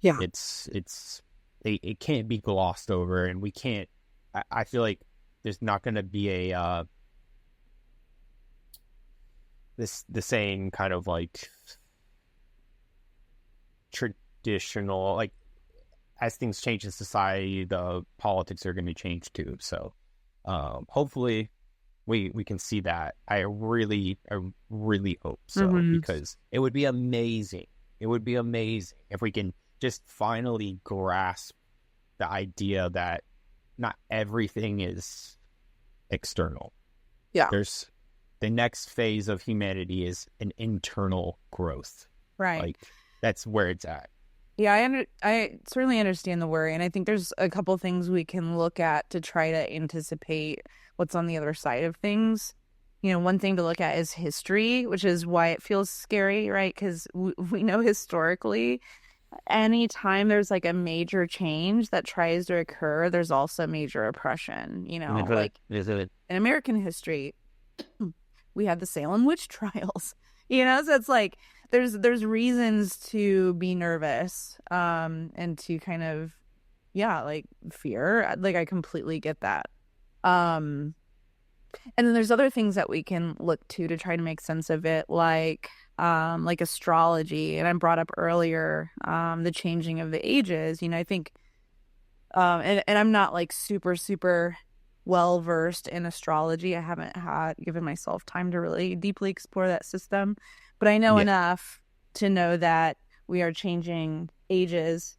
Speaker 2: it can't be glossed over, and we can't. I feel like there's not going to be the same kind of like traditional, like, as things change in society, the politics are going to change too. So hopefully we can see that. I really hope so, because it would be amazing. It would be amazing if we can just finally grasp the idea that not everything is external.
Speaker 1: Yeah.
Speaker 2: There's the next phase of humanity is an internal growth.
Speaker 1: Right.
Speaker 2: Like, that's where it's at.
Speaker 1: Yeah, I certainly understand the worry, and I think there's a couple things we can look at to try to anticipate what's on the other side of things. You know, one thing to look at is history, which is why it feels scary, right? Because we know historically, anytime there's like a major change that tries to occur, there's also major oppression. You know, like in American history, we had the Salem witch trials. You know, so it's like there's reasons to be nervous, and to kind of, like, fear. Like, I completely get that. And then there's other things that we can look to try to make sense of it, like astrology. And I brought up earlier, the changing of the ages. You know, I think, and I'm not like super well versed in astrology. I haven't given myself time to really deeply explore that system, but I know enough to know that we are changing ages,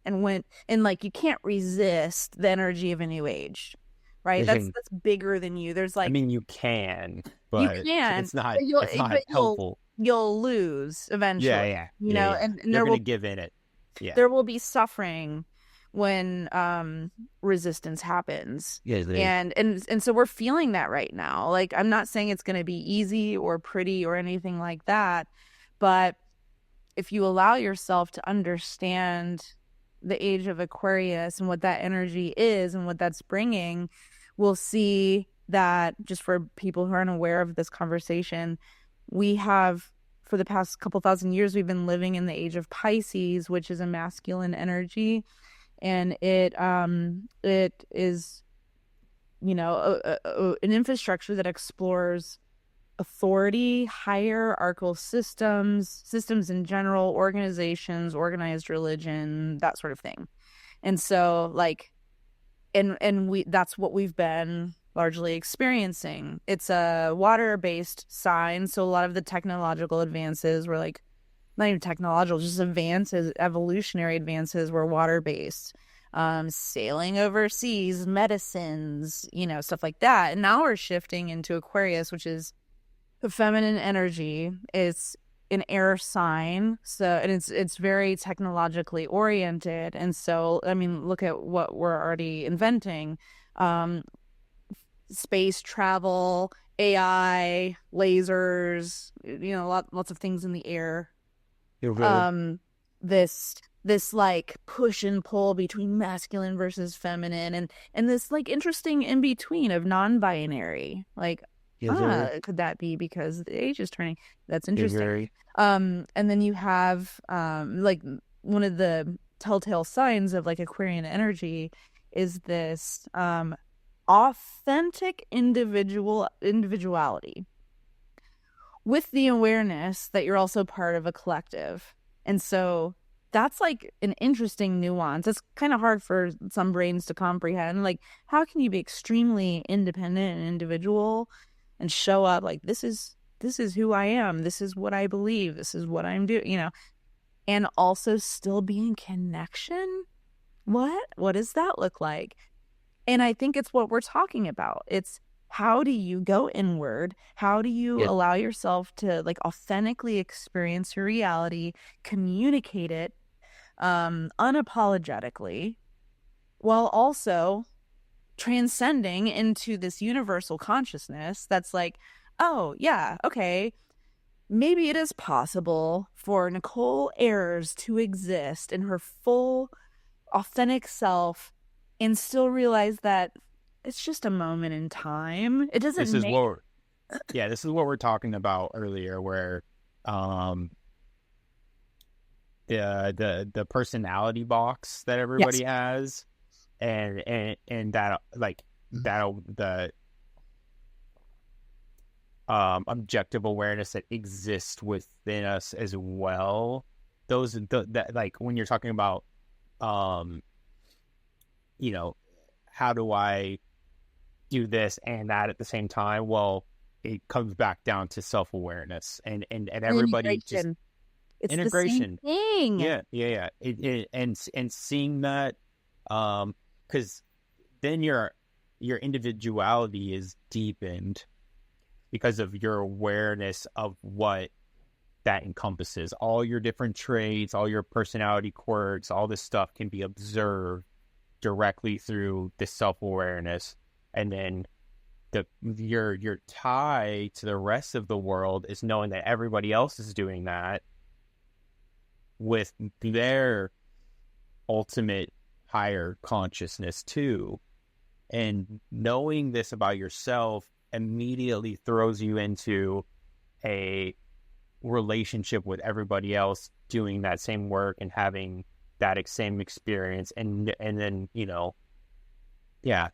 Speaker 1: and like, you can't resist the energy of a new age, right? That's bigger than you. There's like,
Speaker 2: I mean, you can, but it's not helpful.
Speaker 1: You'll lose eventually.
Speaker 2: Yeah.
Speaker 1: You know, and
Speaker 2: you're going to give in it. Yeah.
Speaker 1: There will be suffering when resistance happens. And so we're feeling that right now. Like, I'm not saying it's going to be easy or pretty or anything like that, but if you allow yourself to understand the age of Aquarius and what that energy is and what that's bringing, we'll see that, just for people who aren't aware of this conversation, we have, for the past couple thousand years, we've been living in the age of Pisces, which is a masculine energy. And it is, you know, an infrastructure that explores authority, hierarchical systems in general, organizations, organized religion, that sort of thing. And so, like, and that's what we've been largely experiencing. It's a water-based sign, so a lot of the technological advances were like, not even technological, just advances, evolutionary advances were water-based. Sailing overseas, medicines, you know, stuff like that. And now we're shifting into Aquarius, which is a feminine energy. It's an air sign, so, and it's very technologically oriented. And so, I mean, look at what we're already inventing. Space travel, AI, lasers, lots of things in the air.
Speaker 2: Okay.
Speaker 1: This like push and pull between masculine versus feminine, and this like interesting in between of non-binary. Like,
Speaker 2: Yes, sir.
Speaker 1: could that be because the age is turning? That's
Speaker 2: Yes,
Speaker 1: interesting.
Speaker 2: very.
Speaker 1: And then you have like one of the telltale signs of like Aquarian energy is this authentic individuality with the awareness that you're also part of a collective. And so that's like an interesting nuance. It's kind of hard for some brains to comprehend. Like, how can you be extremely independent and individual and show up like this is who I am, this is what I believe, this is what I'm doing, and also still be in connection? What does that look like? And I think it's what we're talking about. It's how do you go inward? How do you
Speaker 2: Yes.
Speaker 1: allow yourself to like authentically experience your reality, communicate it unapologetically, while also transcending into this universal consciousness that's like, oh, yeah, okay, maybe it is possible for Nicole Ayres to exist in her full, authentic self and still realize that it's just a moment in time. It doesn't
Speaker 2: This is
Speaker 1: make.
Speaker 2: what, yeah, this is what we're talking about earlier, where, um, the personality box that
Speaker 1: Yes.
Speaker 2: everybody has, and that like that the objective awareness that exists within us as well. That like when you're talking about, um, how do I do this and that at the same time? Well, it comes back down to self-awareness and everybody just
Speaker 1: Integration. It's the same
Speaker 2: integration.
Speaker 1: thing.
Speaker 2: Yeah. And seeing that, because then your individuality is deepened because of your awareness of what that encompasses. All your different traits, all your personality quirks, all this stuff can be observed directly through this self-awareness. And then your tie to the rest of the world is knowing that everybody else is doing that with their ultimate higher consciousness too. And knowing this about yourself immediately throws you into a relationship with everybody else doing that same work and having that same experience. And then, yeah,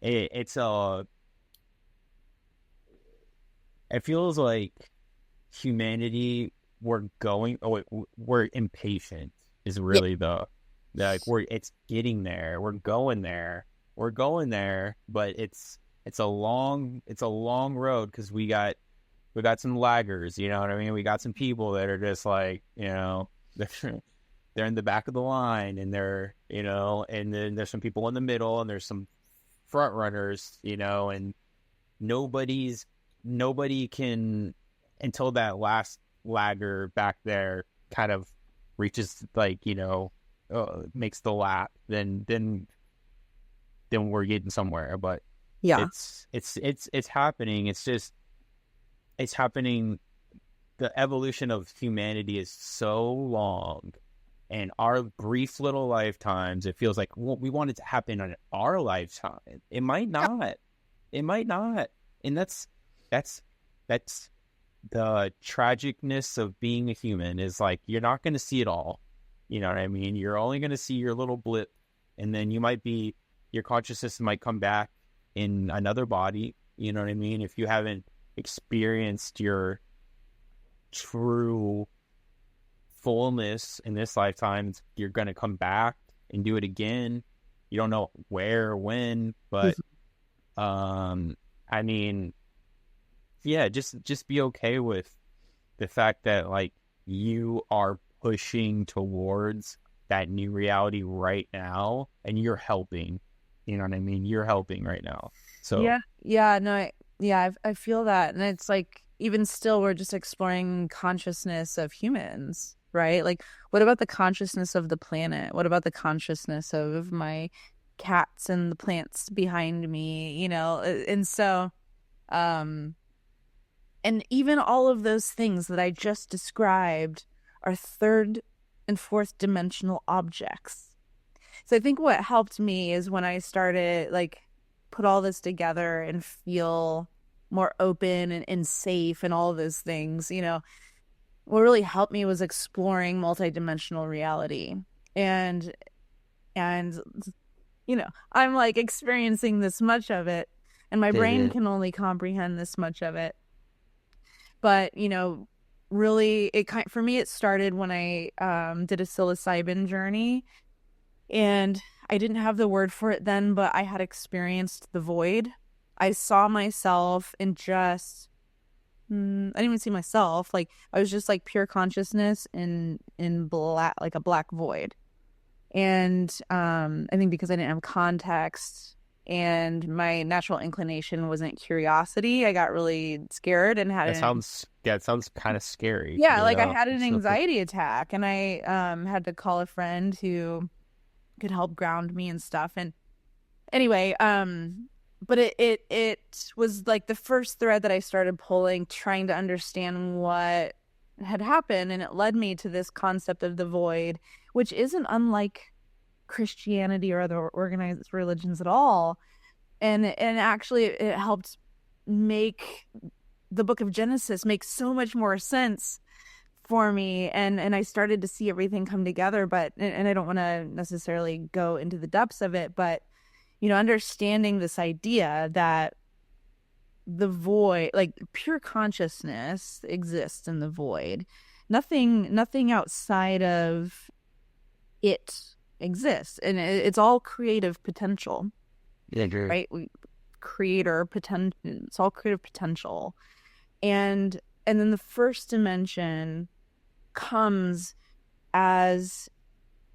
Speaker 2: it's it feels like humanity, we're impatient is
Speaker 1: Yeah.
Speaker 2: really it's getting there, we're going there, but it's a long road, because we got some laggers, you know what I mean? We got some people that are just like, they're in the back of the line, and they're, and then there's some people in the middle, and there's some front runners, and nobody can, until that last lagger back there kind of reaches, like, makes the lap, then we're getting somewhere. But
Speaker 1: Yeah.
Speaker 2: it's happening. It's happening. The evolution of humanity is so long, and our brief little lifetimes, it feels like we want it to happen on our lifetime. It might not. And that's the tragicness of being a human, is like, you're not going to see it all. You know what I mean? You're only going to see your little blip, and then your consciousness might come back in another body. You know what I mean? If you haven't experienced your true fullness in this lifetime, you're going to come back and do it again. You don't know where or when, but I mean, yeah, just be okay with the fact that, like, you are pushing towards that new reality right now, and you're helping. You know what I mean? You're helping right now. So
Speaker 1: I feel that. And it's like, even still, we're just exploring consciousness of humans, right? Like, what about the consciousness of the planet? What about the consciousness of my cats and the plants behind me, you know, and so, and even all of those things that I just described are third and fourth dimensional objects. So I think what helped me is when I started like put all this together and feel more open and safe and all of those things, you know, what really helped me was exploring multidimensional reality. And you know, I'm like experiencing this much of it, and my brain can only comprehend this much of it. But, you know, really for me, it started when I did a psilocybin journey, and I didn't have the word for it then, but I had experienced the void. I saw myself in just I didn't even see myself. Like I was just like pure consciousness in black, like a black void. And I think because I didn't have context and my natural inclination wasn't curiosity, I got really scared and had
Speaker 2: it sounds kind of scary.
Speaker 1: Yeah, like I had an anxiety attack, and I had to call a friend who could help ground me and stuff. And anyway, but it was like the first thread that I started pulling, trying to understand what had happened, and it led me to this concept of the void, which isn't unlike Christianity or other organized religions at all. And actually it helped make the book of Genesis make so much more sense for me, and I started to see everything come together. But and I don't want to necessarily go into the depths of it, but you know, understanding this idea that the void, like pure consciousness exists in the void. Nothing outside of it exists, and it's all creative potential.
Speaker 2: Yeah,
Speaker 1: right? Creator potential. It's all creative potential, and then the first dimension comes as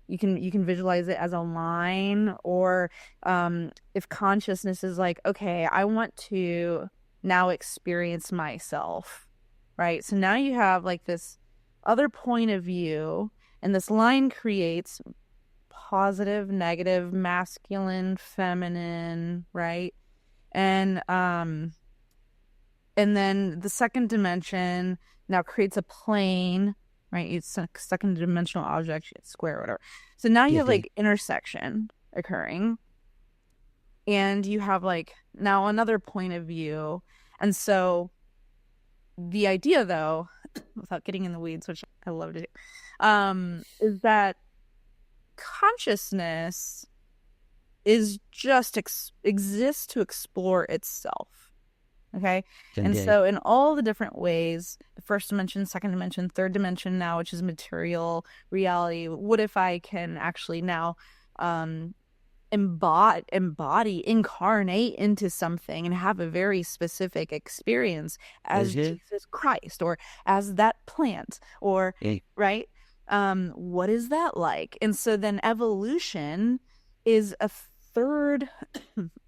Speaker 1: you can visualize it as a line, or if consciousness is like, okay, I want to now experience myself, right? So now you have like this other point of view, and this line creates positive, negative, masculine, feminine, right? And then the second dimension now creates a plane, right? It's a second dimensional object, square, whatever. So now you have like intersection occurring, and you have like now another point of view. And so the idea, though, without getting in the weeds, which I love to do, is that consciousness is just exists to explore itself. Okay. And so in all the different ways, the first dimension, second dimension, third dimension now, which is material reality, what if I can actually now embody, incarnate into something and have a very specific experience as Jesus Christ, or as that plant, or right? What is that like? And so then evolution is a third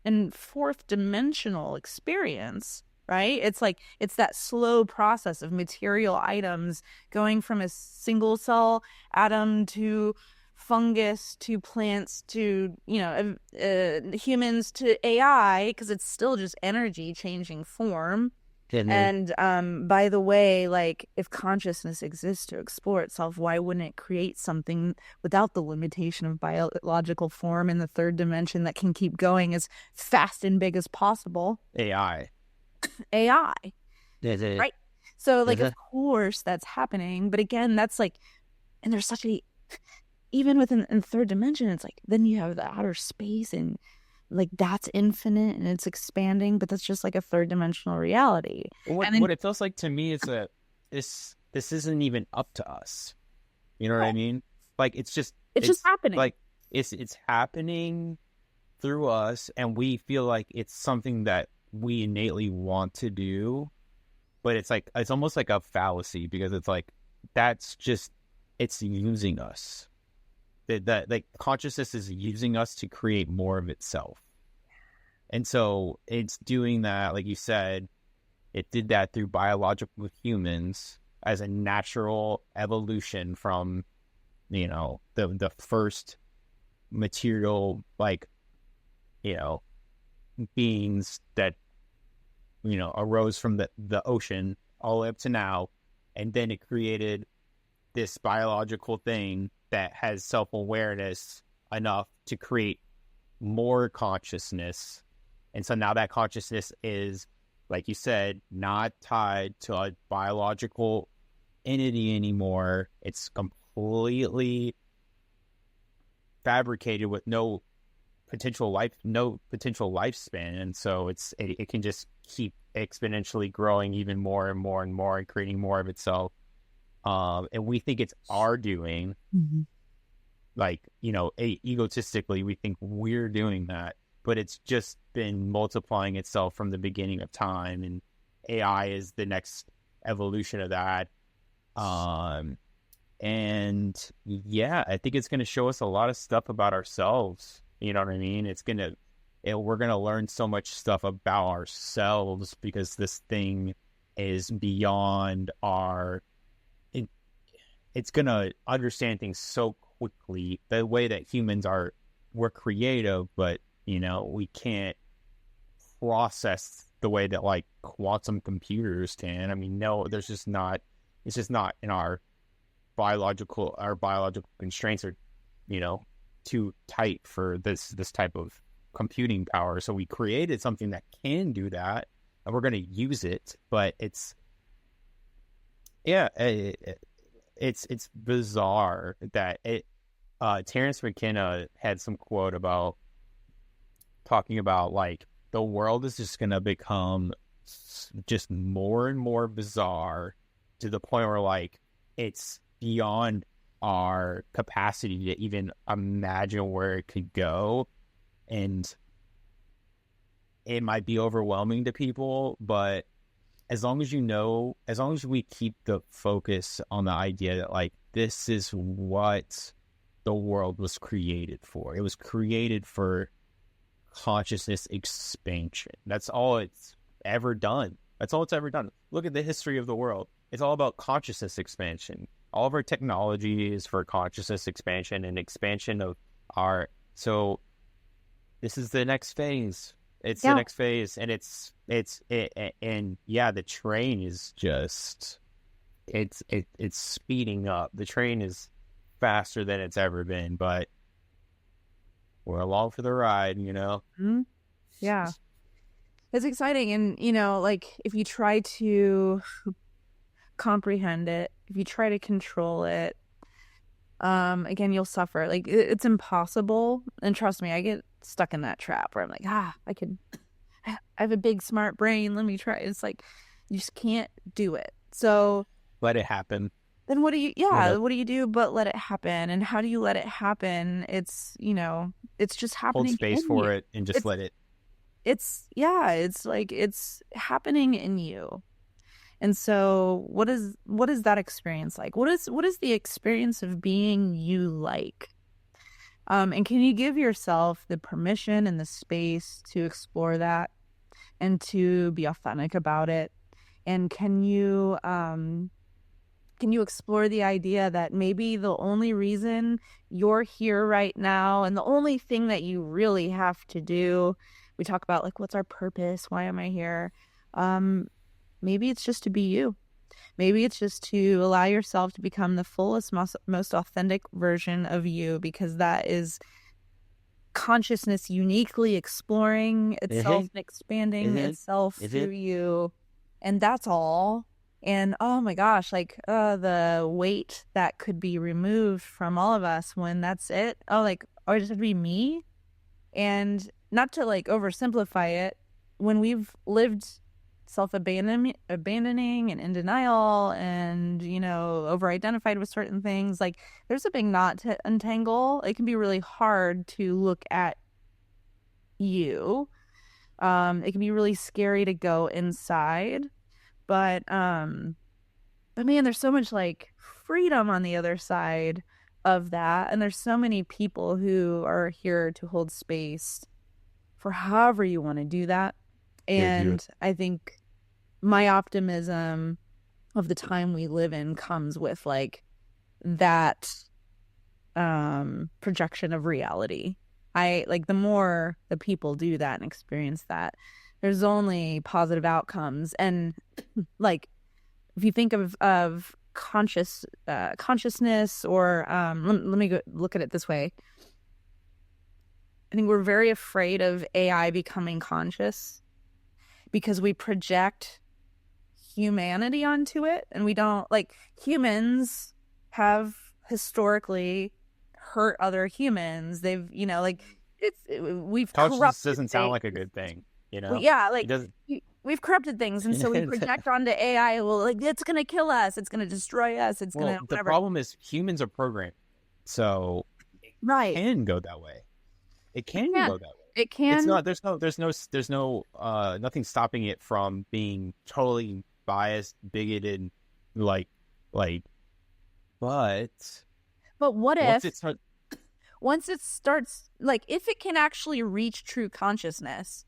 Speaker 1: and fourth dimensional experience, right? It's like it's that slow process of material items going from a single cell atom to fungus to plants to, you know, humans to AI, because it's still just energy changing form. And by the way, like if consciousness exists to explore itself, why wouldn't it create something without the limitation of biological form in the third dimension that can keep going as fast and big as possible? AI. Right. So like of course that's happening, but again, that's like, and there's such a, even within in third dimension, it's like then you have the outer space, and like that's infinite and it's expanding, but that's just like a third dimensional reality.
Speaker 2: What it feels like to me is that this isn't even up to us. You know what I mean? Like it's just happening. Like it's happening through us, and we feel like it's something that we innately want to do, but it's like it's almost like a fallacy, because it's like that's just it's using us. That like consciousness is using us to create more of itself. And so it's doing that, like you said, it did that through biological humans as a natural evolution from, you know, the first material like beings that, arose from the ocean all the way up to now. And then it created this biological thing that has self-awareness enough to create more consciousness. And so now that consciousness is, like you said, not tied to a biological entity anymore. It's completely fabricated with no potential lifespan. And so it can just keep exponentially growing even more and more and more and creating more of itself. And we think it's our doing.
Speaker 1: Mm-hmm.
Speaker 2: Like, egotistically, we think we're doing that, but it's just been multiplying itself from the beginning of time, and AI is the next evolution of that. And yeah, I think it's going to show us a lot of stuff about ourselves. You know what I mean? We're going to learn so much stuff about ourselves because this thing is beyond it's going to understand things so quickly. The way that humans we're creative, but we can't process the way that like quantum computers can. I mean, no, it's just not in our biological constraints are, too tight for this type of computing power. So we created something that can do that, and we're going to use it. But it's bizarre that Terrence McKenna had some quote about talking about like the world is just going to become just more and more bizarre to the point where like it's beyond our capacity to even imagine where it could go. And it might be overwhelming to people, but as long as we keep the focus on the idea that like this is what the world was created for. It was created for consciousness expansion. That's all it's ever done. Look at the history of the world. It's all about consciousness expansion. All of our technology is for consciousness expansion and expansion of our. So this is the next phase. It's the next phase, and and the train is just it's speeding up. The train is faster than it's ever been, but we're along for the ride,
Speaker 1: Mm-hmm. Yeah. It's exciting. And, like if you try to comprehend it, if you try to control it, again, you'll suffer. Like it's impossible. And trust me, I get stuck in that trap where I'm like, I have a big smart brain. Let me try. It's like, you just can't do it. So
Speaker 2: let it happen.
Speaker 1: Then what do you do but let it happen? And how do you let it happen? It's, it's just happening.
Speaker 2: Hold space for it and just let it.
Speaker 1: It's like it's happening in you. And so what is that experience like? What is the experience of being you like? And can you give yourself the permission and the space to explore that and to be authentic about it? And can you explore the idea that maybe the only reason you're here right now and the only thing that you really have to do, we talk about like, what's our purpose? Why am I here? Maybe it's just to be you. Maybe it's just to allow yourself to become the fullest, most authentic version of you, because that is consciousness uniquely exploring itself and expanding itself through you. And that's all. And oh my gosh, like the weight that could be removed from all of us when that's it. I just have to be me. And not to like oversimplify it, when we've lived abandoning and in denial and, over-identified with certain things, like there's a big knot to untangle. It can be really hard to look at you. It can be really scary to go inside. But man, there's so much like freedom on the other side of that. And there's so many people who are here to hold space for however you want to do that. And I think my optimism of the time we live in comes with like that projection of reality. the more the people do that and experience that, there's only positive outcomes. And like, if you think of consciousness, or let me go look at it this way. I think we're very afraid of AI becoming conscious because we project humanity onto it, and we don't, like, humans have historically hurt other humans. They've, like, we've
Speaker 2: Consciousness
Speaker 1: corrupted
Speaker 2: doesn't sound
Speaker 1: things.
Speaker 2: like a good thing,
Speaker 1: Well, yeah, like,
Speaker 2: It doesn't.
Speaker 1: we've corrupted things, and so we project onto AI, well, like, it's gonna kill us, it's gonna destroy us, it's gonna
Speaker 2: The
Speaker 1: whatever.
Speaker 2: problem is humans are programmed, so
Speaker 1: Right.
Speaker 2: it can go that way. It can go that way.
Speaker 1: It can.
Speaker 2: It's not. There's no nothing stopping it from being totally biased, bigoted, like. But
Speaker 1: what if
Speaker 2: once
Speaker 1: it starts, like, if it can actually reach true consciousness,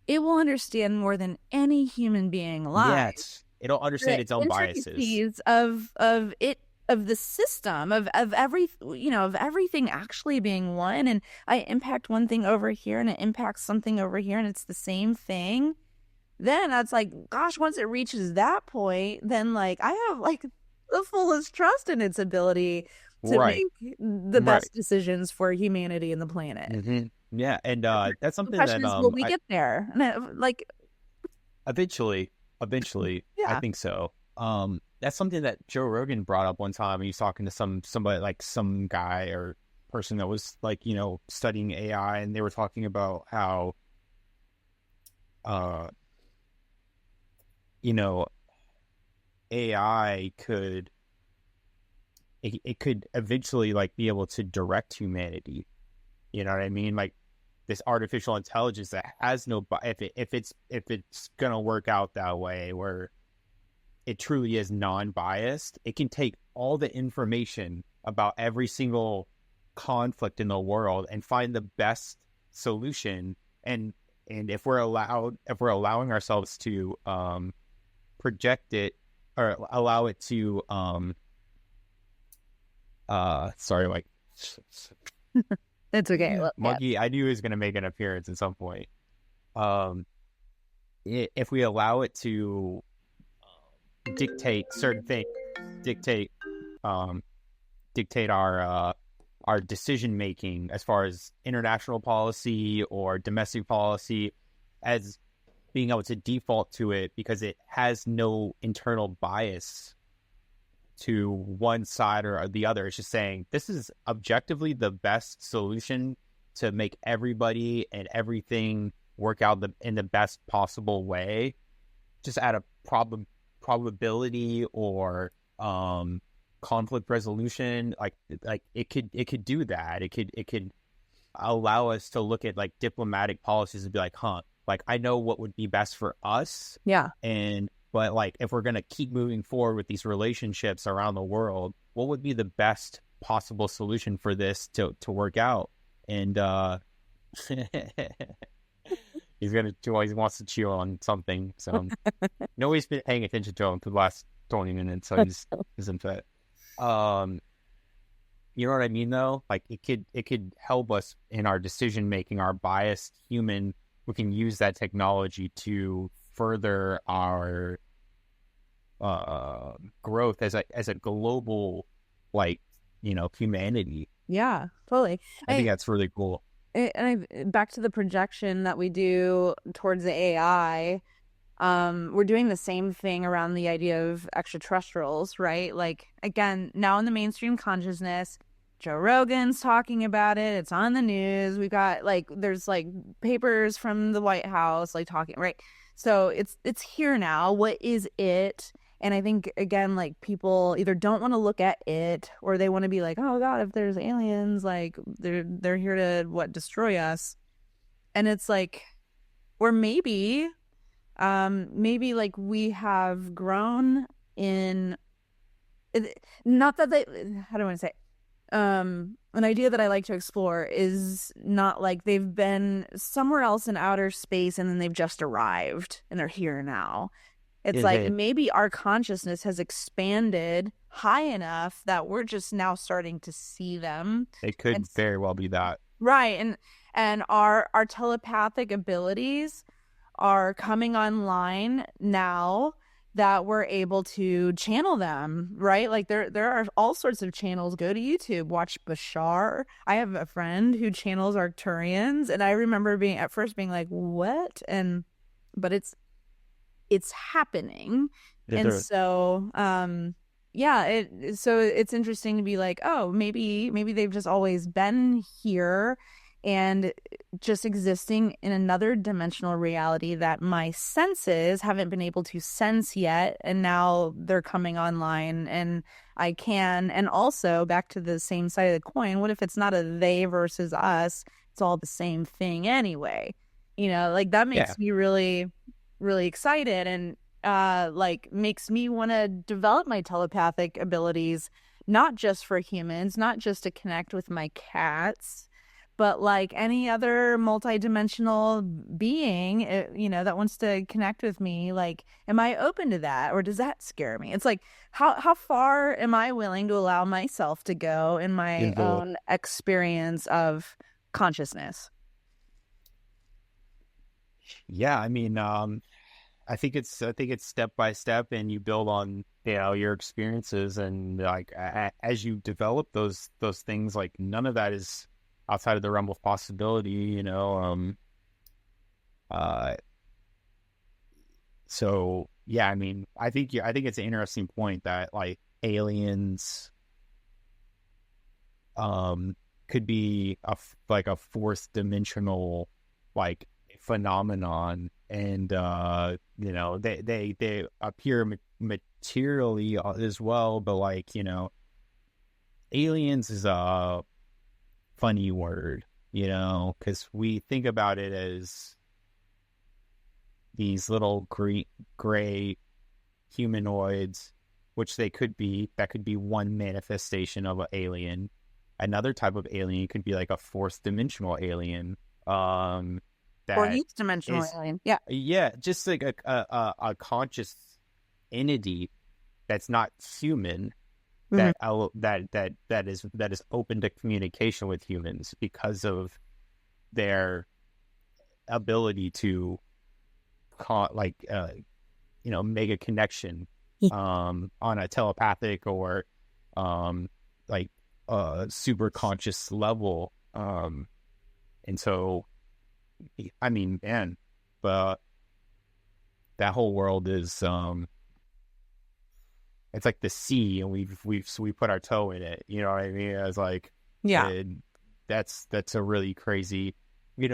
Speaker 1: it will understand more than any human being alive.
Speaker 2: Yes, it'll understand its own biases
Speaker 1: of the system of everything actually being one, and I impact one thing over here and it impacts something over here and it's the same thing. Then that's like, gosh, once it reaches that point, then, like, I have, like, the fullest trust in its ability to make the best decisions for humanity and the planet.
Speaker 2: Mm-hmm. Yeah, and that's something
Speaker 1: the question
Speaker 2: that
Speaker 1: is, will we get there? And
Speaker 2: eventually,
Speaker 1: yeah.
Speaker 2: I think so. That's something that Joe Rogan brought up one time. He was talking to somebody, like some guy or person that was, like, studying AI, and they were talking about how AI could eventually, like, be able to direct humanity. You know what I mean? Like, this artificial intelligence that has no if it's gonna work out that way, where it truly is non-biased, it can take all the information about every single conflict in the world and find the best solution. And if we're allowing ourselves to project it, or allow it to sorry, like
Speaker 1: it's okay.
Speaker 2: Monkey, I knew he was going to make an appearance at some point. If we allow it to dictate certain things, dictate our decision making as far as international policy or domestic policy, as being able to default to it because it has no internal bias to one side or the other. It's just saying, this is objectively the best solution to make everybody and everything work out in the best possible way, just at a probability or conflict resolution. Like it could do that. It could allow us to look at, like, diplomatic policies and be like, like, I know what would be best for us.
Speaker 1: Yeah.
Speaker 2: But, like, if we're going to keep moving forward with these relationships around the world, what would be the best possible solution for this to work out? And he wants to chew on something. So nobody's been paying attention to him for the last 20 minutes, so he's isn't fit. You know what I mean, though? Like, it could help us in our decision making, our biased human. We can use that technology to further our growth as a global, like, humanity.
Speaker 1: Yeah, totally.
Speaker 2: I think that's really cool.
Speaker 1: And back to the projection that we do towards the AI, we're doing the same thing around the idea of extraterrestrials, right? Like, again, now in the mainstream consciousness, Joe Rogan's talking about it. It's on the news. We've got, like, there's, like, papers from the White House, like, talking, right? So it's here now. What is it? And I think, again, like, people either don't want to look at it, or they want to be like, oh God, if there's aliens, like, they're here to destroy us. And it's like, or maybe like, we have grown in, not that they, how do I want to say? An idea that I like to explore is not like they've been somewhere else in outer space and then they've just arrived and they're here now. It's like, maybe our consciousness has expanded high enough that we're just now starting to see them.
Speaker 2: It could very well be that.
Speaker 1: Right. And our telepathic abilities are coming online now that we're able to channel them, right? Like there are all sorts of channels. Go to YouTube, watch Bashar. I have a friend who channels Arcturians, and I remember at first being like, what? But it's happening. And so so it's interesting to be like, oh, maybe they've just always been here and just existing in another dimensional reality that my senses haven't been able to sense yet, and now they're coming online and I can. And also, back to the same side of the coin, what if it's not a they versus us, it's all the same thing anyway? Like that makes me really, really excited, and like makes me want to develop my telepathic abilities, not just for humans, not just to connect with my cats, but like any other multidimensional being, that wants to connect with me. Like, am I open to that, or does that scare me? It's like, how far am I willing to allow myself to go in my own experience of consciousness?
Speaker 2: Yeah, I mean, I think it's step by step, and you build on your experiences, and like as you develop those things, like none of that is outside of the realm of possibility, So yeah, I mean, I think it's an interesting point that like aliens, could be like a fourth dimensional like phenomenon, and they appear materially as well, but like aliens is a funny word, because we think about it as these little gray humanoids, which that could be one manifestation of an alien. Another type of alien could be like a fourth dimensional alien,
Speaker 1: Or each dimensional alien.
Speaker 2: Yeah, just like a conscious entity that's not human, that is open to communication with humans because of their ability to make a connection on a telepathic or like super conscious level, and so I mean, man, but that whole world is it's like the sea, and we put our toe in it. You know what I mean? It's like, that's a really crazy, I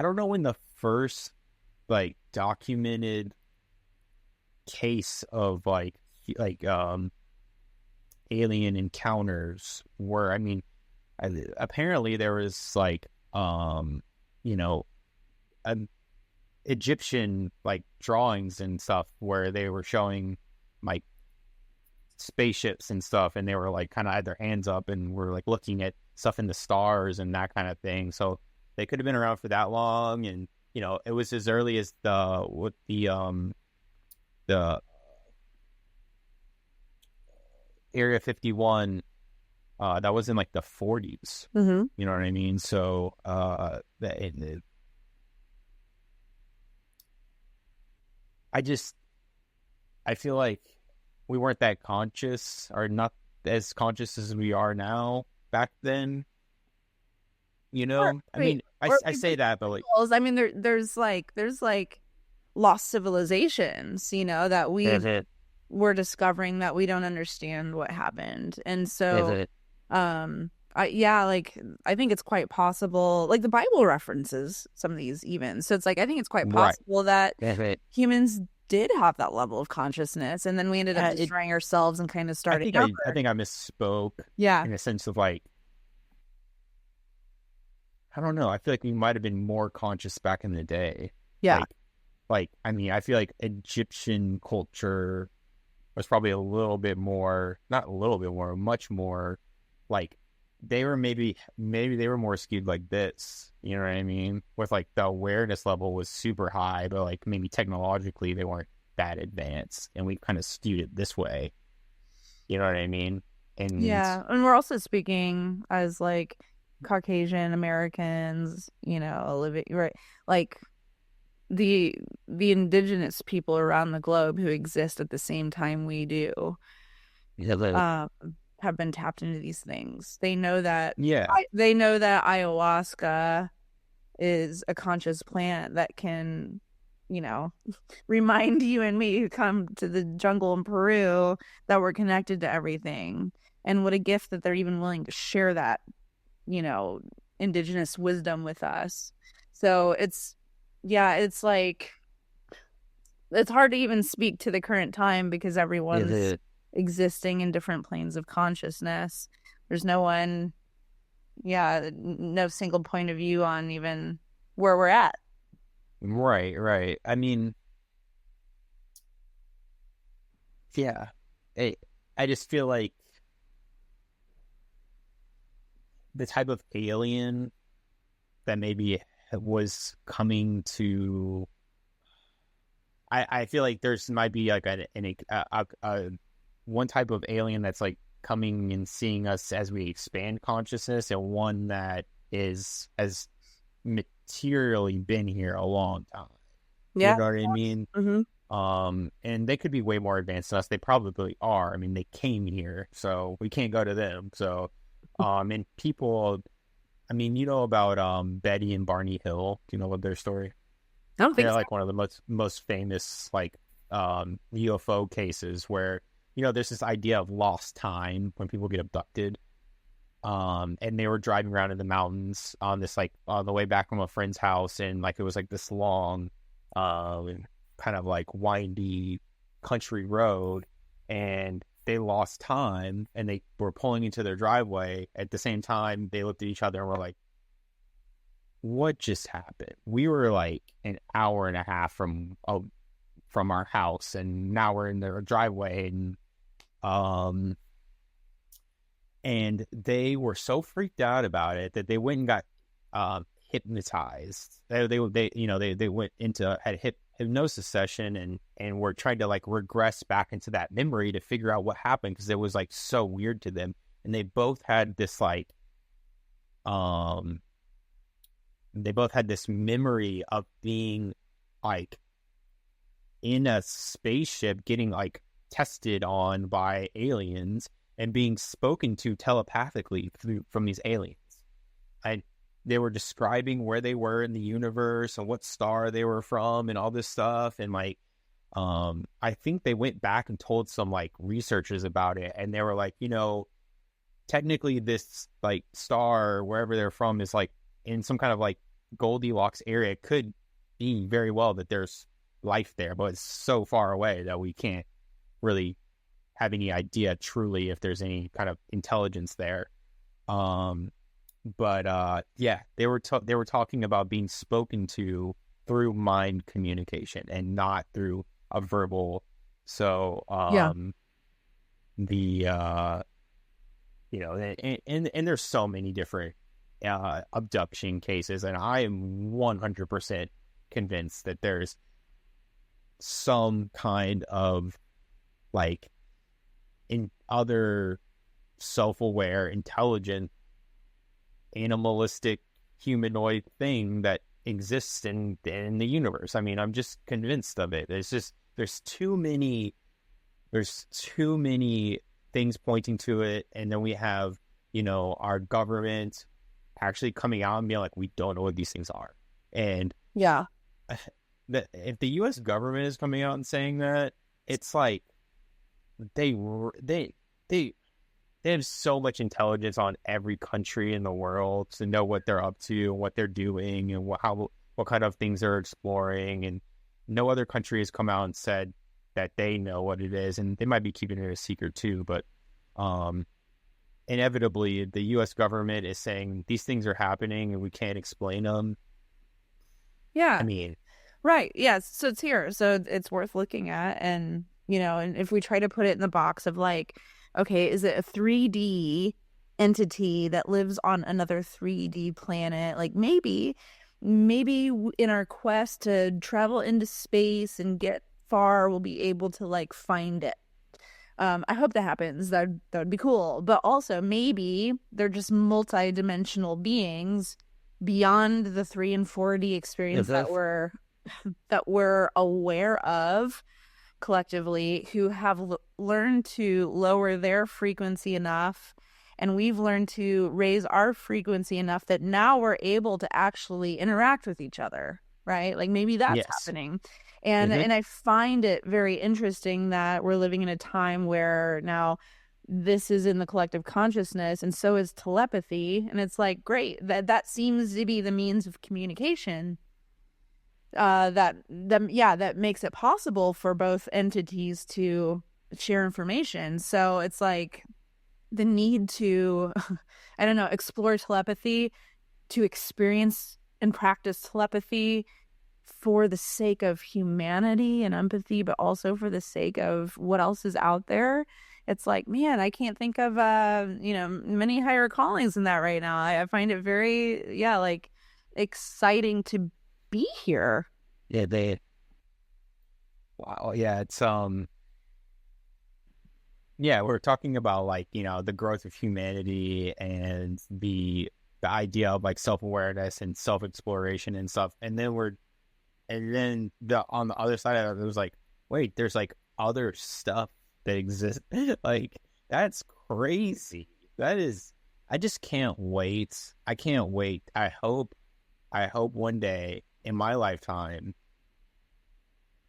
Speaker 2: don't know when the first like documented case of like alien encounters were. I mean, apparently there was like Egyptian like drawings and stuff where they were showing like spaceships and stuff, and they were like kind of had their hands up and were like looking at stuff in the stars and that kind of thing. So they could have been around for that long, and it was as early as the Area 51. That was in like the 40s.
Speaker 1: Mm-hmm.
Speaker 2: You know what I mean? So I feel like we weren't that conscious, or not as conscious as we are now back then. I mean, I say that, but like,
Speaker 1: I mean, there's lost civilizations, that we're discovering that we don't understand what happened, and so, I think it's quite possible. Like the Bible references some of these even, so it's like I think it's quite possible that humans did have that level of consciousness, and then we ended up destroying ourselves and kind of starting over.
Speaker 2: I think I misspoke.
Speaker 1: Yeah,
Speaker 2: in a sense of like, I don't know. I feel like we might have been more conscious back in the day.
Speaker 1: Yeah.
Speaker 2: Like I mean, I feel like Egyptian culture was probably a little bit more, not a little bit more, much more like they were maybe they were more skewed like this. You know what I mean? With like the awareness level was super high, but like maybe technologically they weren't that advanced, and we kind of skewed it this way. You know what I mean? And
Speaker 1: Yeah, and we're also speaking as like Caucasian Americans, living right, like the indigenous people around the globe who exist at the same time we do,
Speaker 2: yeah,
Speaker 1: um, have been tapped into these things. They know that
Speaker 2: yeah,
Speaker 1: ayahuasca is a conscious plant that can, you know, remind you and me who come to the jungle in Peru that we're connected to everything. And what a gift that they're even willing to share that, you know, indigenous wisdom with us. So it's like, it's hard to even speak to the current time because everyone's existing in different planes of consciousness. There's no one, no single point of view on even where we're at.
Speaker 2: right. I mean, yeah, I just feel like the type of alien that maybe was coming to. I feel like there's might be like a one type of alien that's like coming and seeing us as we expand consciousness, and one that has materially been here a long time.
Speaker 1: Yeah.
Speaker 2: You know what I mean?
Speaker 1: Mm-hmm.
Speaker 2: And they could be way more advanced than us. They probably are. I mean, they came here, so we can't go to them. So, and people, I mean, you know about Betty and Barney Hill? Do you know what their story?
Speaker 1: I don't think
Speaker 2: They're
Speaker 1: so.
Speaker 2: like one of the most famous like UFO cases where there's this idea of lost time when people get abducted. And they were driving around in the mountains on this like on the way back from a friend's house, and like it was like this long, kind of like windy country road, and they lost time and they were pulling into their driveway. At the same time, they looked at each other and were like, what just happened? We were like an hour and a half from our house, and now we're in their driveway, and they were so freaked out about it that they went and got hypnotized. They went into had a hypnosis session and were trying to like regress back into that memory to figure out what happened, because it was like so weird to them. And they both had this like memory of being like in a spaceship getting like tested on by aliens and being spoken to telepathically from these aliens. And they were describing where they were in the universe and what star they were from and all this stuff. And like, I think they went back and told some like researchers about it, and they were like, technically this like star, wherever they're from, is like in some kind of like Goldilocks area. It could be very well that there's life there, but it's so far away that we can't really have any idea truly if there's any kind of intelligence there. But they were talking about being spoken to through mind communication and not through a verbal. So and there's so many different abduction cases, and I am 100% convinced that there's some kind of like in other self-aware, intelligent, animalistic, humanoid thing that exists in the universe. I mean, I'm just convinced of it. There's too many things pointing to it, and then we have our government actually coming out and being like, we don't know what these things are. And if the U.S. government is coming out and saying that, it's like they have so much intelligence on every country in the world to know what they're up to and what they're doing and what kind of things they're exploring. And no other country has come out and said that they know what it is, and they might be keeping it a secret too. But inevitably, the U.S. government is saying these things are happening and we can't explain them.
Speaker 1: Yeah.
Speaker 2: I mean,
Speaker 1: right. Yeah. So it's here. So it's worth looking at. And, and if we try to put it in the box of like, okay, is it a 3D entity that lives on another 3D planet? Like maybe in our quest to travel into space and get far, we'll be able to like find it. I hope that happens. That would be cool. But also maybe they're just multi-dimensional beings beyond the 3 and 4D experience that we're aware of collectively, who have learned to lower their frequency enough, and we've learned to raise our frequency enough that now we're able to actually interact with each other, right? Like maybe that's happening. And and I find it very interesting that we're living in a time where now this is in the collective consciousness, and so is telepathy. And it's like, great, that seems to be the means of communication that makes it possible for both entities to share information. So it's like the need to, I don't know, explore telepathy, to experience and practice telepathy for the sake of humanity and empathy, but also for the sake of what else is out there. It's like, man, I can't think of, many higher callings than that right now. I find it very, like exciting to be here.
Speaker 2: Wow. Yeah. It's, we're talking about like, the growth of humanity and the idea of like self-awareness and self-exploration and stuff. And then on the other side of it, it was like, wait, there's like other stuff that exists. Like, that's crazy. I just can't wait. I can't wait. I hope one day in my lifetime,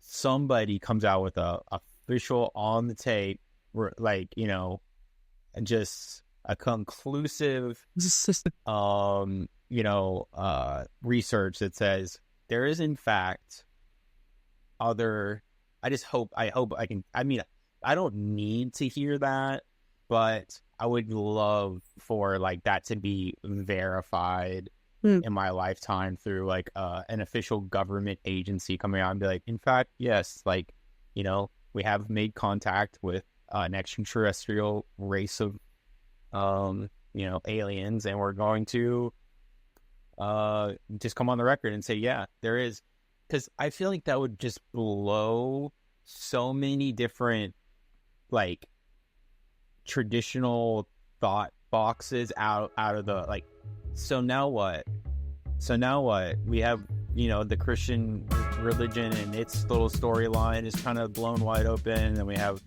Speaker 2: somebody comes out with a official on the tape, like, just a conclusive, research that says there is in fact other. I don't need to hear that, but I would love for like that to be verified in my lifetime through like an official government agency coming out and be like, in fact, yes, like, we have made contact with an extraterrestrial race of aliens, and we're going to just come on the record and say, yeah, there is. Because I feel like that would just blow so many different like traditional thought boxes out of the like. So now what? We have, the Christian religion and its little storyline is kind of blown wide open. And we have,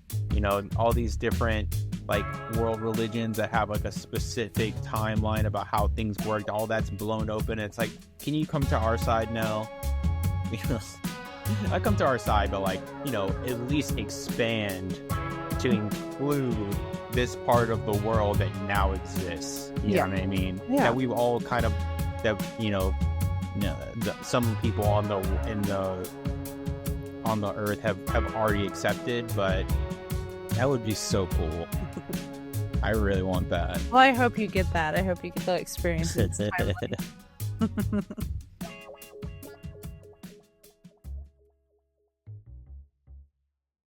Speaker 2: all these different like world religions that have like a specific timeline about how things work. All that's blown open. It's like, can you come to our side now? I come to our side, but like, at least expand to include this part of the world that now exists. You know what I mean? Yeah. That we've all kind of, some people on the earth have already accepted, but that would be so cool. I really want that.
Speaker 1: Well, I hope you get that. I hope you get that experience.